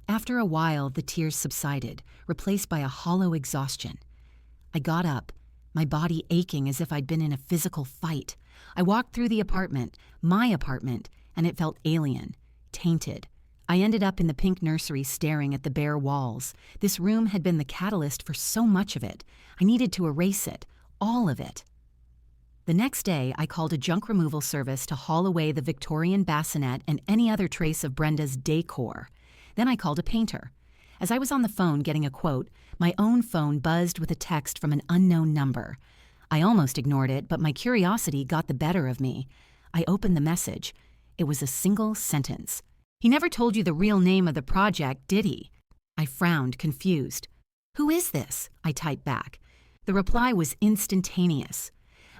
Speaker 1: After a while, the tears subsided, replaced by a hollow exhaustion. I got up, my body aching as if I'd been in a physical fight. I walked through the apartment, my apartment, and it felt alien, tainted. I ended up in the pink nursery staring at the bare walls. This room had been the catalyst for so much of it. I needed to erase it. All of it. The next day, I called a junk removal service to haul away the Victorian bassinet and any other trace of Brenda's decor. Then I called a painter. As I was on the phone getting a quote, my own phone buzzed with a text from an unknown number. I almost ignored it, but my curiosity got the better of me. I opened the message. It was a single sentence. He never told you the real name of the project, did he? I frowned, confused. Who is this? I typed back. The reply was instantaneous.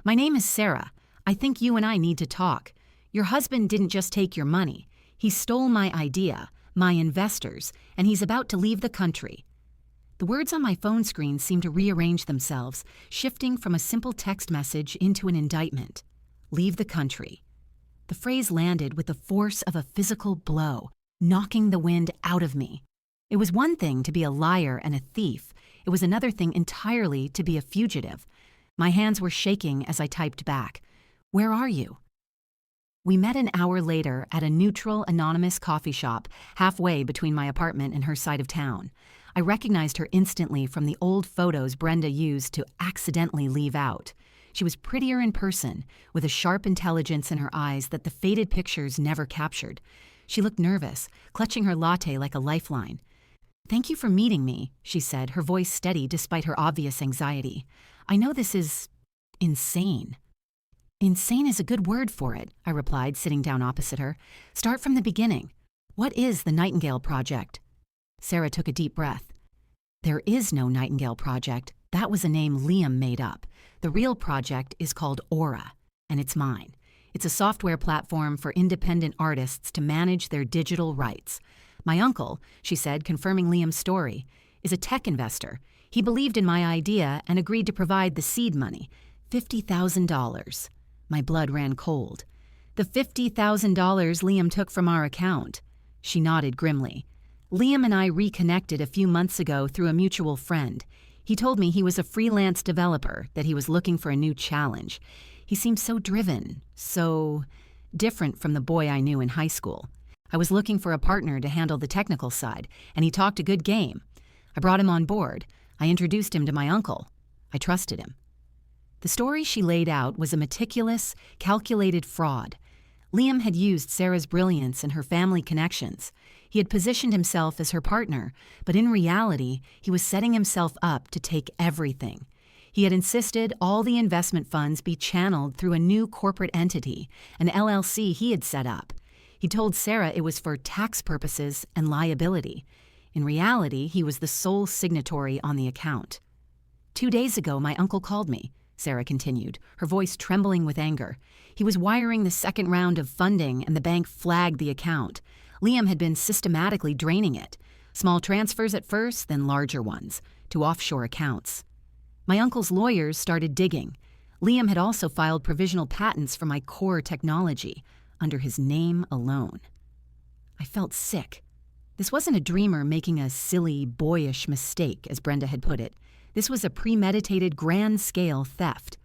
Speaker 1: My name is Sarah. I think you and I need to talk. Your husband didn't just take your money. He stole my idea, my investors, and he's about to leave the country. The words on my phone screen seemed to rearrange themselves, shifting from a simple text message into an indictment. Leave the country. The phrase landed with the force of a physical blow, knocking the wind out of me. It was one thing to be a liar and a thief. It was another thing entirely to be a fugitive. My hands were shaking as I typed back. Where are you? We met an hour later at a neutral, anonymous coffee shop halfway between my apartment and her side of town. I recognized her instantly from the old photos Brenda used to accidentally leave out. She was prettier in person, with a sharp intelligence in her eyes that the faded pictures never captured. She looked nervous, clutching her latte like a lifeline. Thank you for meeting me, she said, her voice steady despite her obvious anxiety. I know this is insane. Insane is a good word for it, I replied, sitting down opposite her. Start from the beginning. What is the Nightingale Project? Sarah took a deep breath. There is no Nightingale Project. That was a name Liam made up. The real project is called Aura, and it's mine. It's a software platform for independent artists to manage their digital rights. My uncle, she said, confirming Liam's story, is a tech investor. He believed in my idea and agreed to provide the seed money, $50,000. My blood ran cold. The $50,000 Liam took from our account. She nodded grimly. Liam and I reconnected a few months ago through a mutual friend. He told me he was a freelance developer, that he was looking for a new challenge. He seemed so driven, so different from the boy I knew in high school. I was looking for a partner to handle the technical side, and he talked a good game. I brought him on board. I introduced him to my uncle. I trusted him. The story she laid out was a meticulous, calculated fraud. Liam had used Sarah's brilliance and her family connections. He had positioned himself as her partner, but in reality, he was setting himself up to take everything. He had insisted all the investment funds be channeled through a new corporate entity, an LLC he had set up. He told Sarah it was for tax purposes and liability. In reality, he was the sole signatory on the account. 2 days ago, my uncle called me, Sarah continued, her voice trembling with anger. He was wiring the second round of funding and the bank flagged the account. Liam had been systematically draining it. Small transfers at first, then larger ones, to offshore accounts. My uncle's lawyers started digging. Liam had also filed provisional patents for my core technology, under his name alone. I felt sick. This wasn't a dreamer making a silly, boyish mistake, as Brenda had put it. This was a premeditated, grand-scale theft.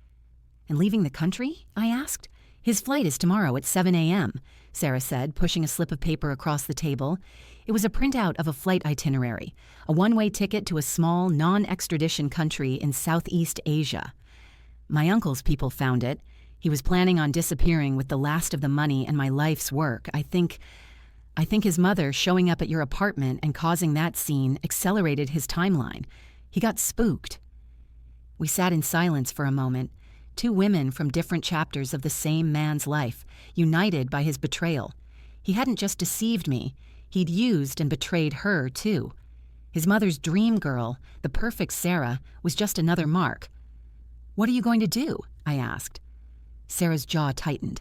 Speaker 1: And leaving the country? I asked. His flight is tomorrow at 7 a.m., Sarah said, pushing a slip of paper across the table. It was a printout of a flight itinerary, a one-way ticket to a small, non-extradition country in Southeast Asia. My uncle's people found it. He was planning on disappearing with the last of the money and my life's work. I think his mother showing up at your apartment and causing that scene accelerated his timeline. He got spooked. We sat in silence for a moment, two women from different chapters of the same man's life, united by his betrayal. He hadn't just deceived me, he'd used and betrayed her, too. His mother's dream girl, the perfect Sarah, was just another mark. "What are you going to do?" I asked. Sarah's jaw tightened.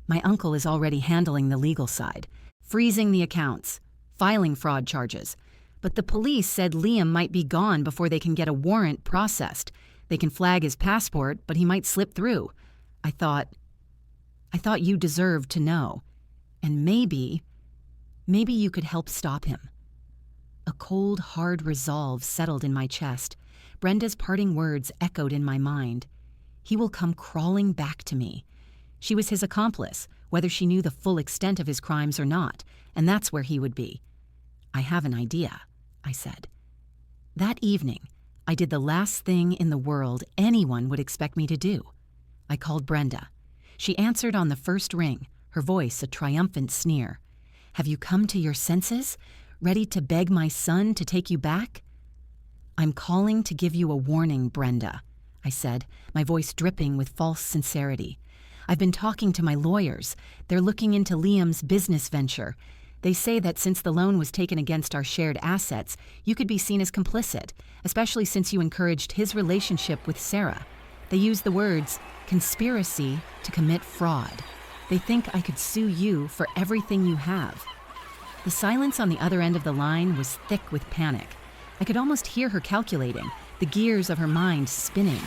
Speaker 1: My uncle is already handling the legal side, freezing the accounts, filing fraud charges. But the police said Liam might be gone before they can get a warrant processed. They can flag his passport, but he might slip through. I thought you deserved to know. And maybe you could help stop him. A cold, hard resolve settled in my chest. Brenda's parting words echoed in my mind. He will come crawling back to me. She was his accomplice, whether she knew the full extent of his crimes or not, and that's where he would be. "I have an idea," I said. That evening, I did the last thing in the world anyone would expect me to do. I called Brenda. She answered on the first ring, her voice a triumphant sneer. "Have you come to your senses? Ready to beg my son to take you back?" "I'm calling to give you a warning, Brenda," I said, my voice dripping with false sincerity. "I've been talking to my lawyers. They're looking into Liam's business venture. They say that since the loan was taken against our shared assets, you could be seen as complicit, especially since you encouraged his relationship with Sarah. They use the words, conspiracy to commit fraud. They think I could sue you for everything you have." The silence on the other end of the line was thick with panic. I could almost hear her calculating, the gears of her mind spinning.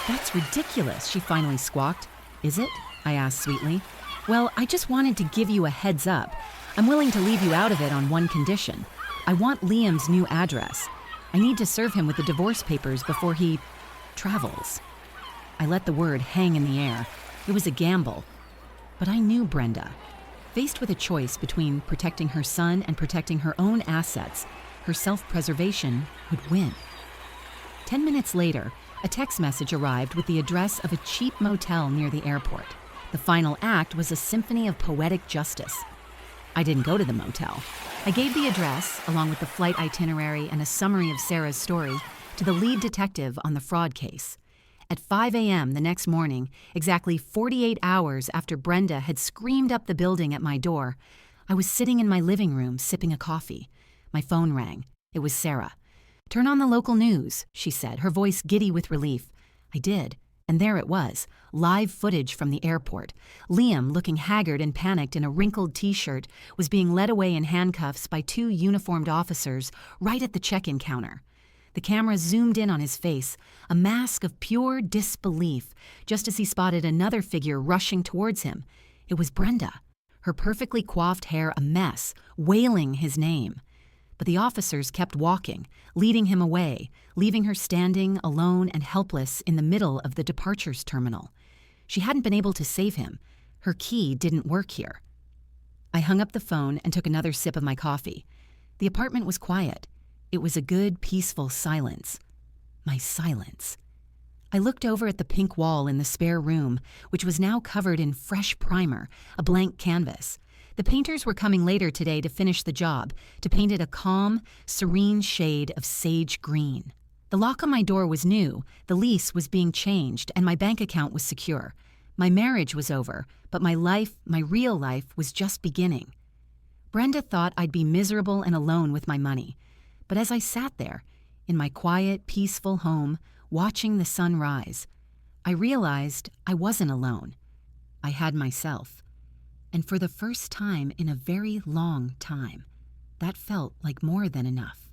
Speaker 1: "That's ridiculous," she finally squawked. "Is it?" I asked sweetly. "Well, I just wanted to give you a heads up. I'm willing to leave you out of it on one condition. I want Liam's new address. I need to serve him with the divorce papers before he travels." I let the word hang in the air. It was a gamble. But I knew Brenda. Faced with a choice between protecting her son and protecting her own assets, her self-preservation would win. 10 minutes later, a text message arrived with the address of a cheap motel near the airport. The final act was a symphony of poetic justice. I didn't go to the motel. I gave the address, along with the flight itinerary and a summary of Sarah's story, to the lead detective on the fraud case. At 5 a.m. the next morning, exactly 48 hours after Brenda had screamed up the building at my door, I was sitting in my living room sipping a coffee. My phone rang. It was Sarah. "Turn on the local news," she said, her voice giddy with relief. I did. And there it was, live footage from the airport. Liam, looking haggard and panicked in a wrinkled T-shirt, was being led away in handcuffs by two uniformed officers right at the check-in counter. The camera zoomed in on his face, a mask of pure disbelief, just as he spotted another figure rushing towards him. It was Brenda, her perfectly coiffed hair a mess, wailing his name. But the officers kept walking, leading him away, leaving her standing alone and helpless in the middle of the departures terminal. She hadn't been able to save him. Her key didn't work here. I hung up the phone and took another sip of my coffee. The apartment was quiet. It was a good, peaceful silence. My silence. I looked over at the pink wall in the spare room, which was now covered in fresh primer, a blank canvas. The painters were coming later today to finish the job, to paint it a calm, serene shade of sage green. The lock on my door was new, the lease was being changed, and my bank account was secure. My marriage was over, but my life, my real life, was just beginning. Brenda thought I'd be miserable and alone with my money. But as I sat there, in my quiet, peaceful home, watching the sun rise, I realized I wasn't alone. I had myself. And for the first time in a very long time, that felt like more than enough.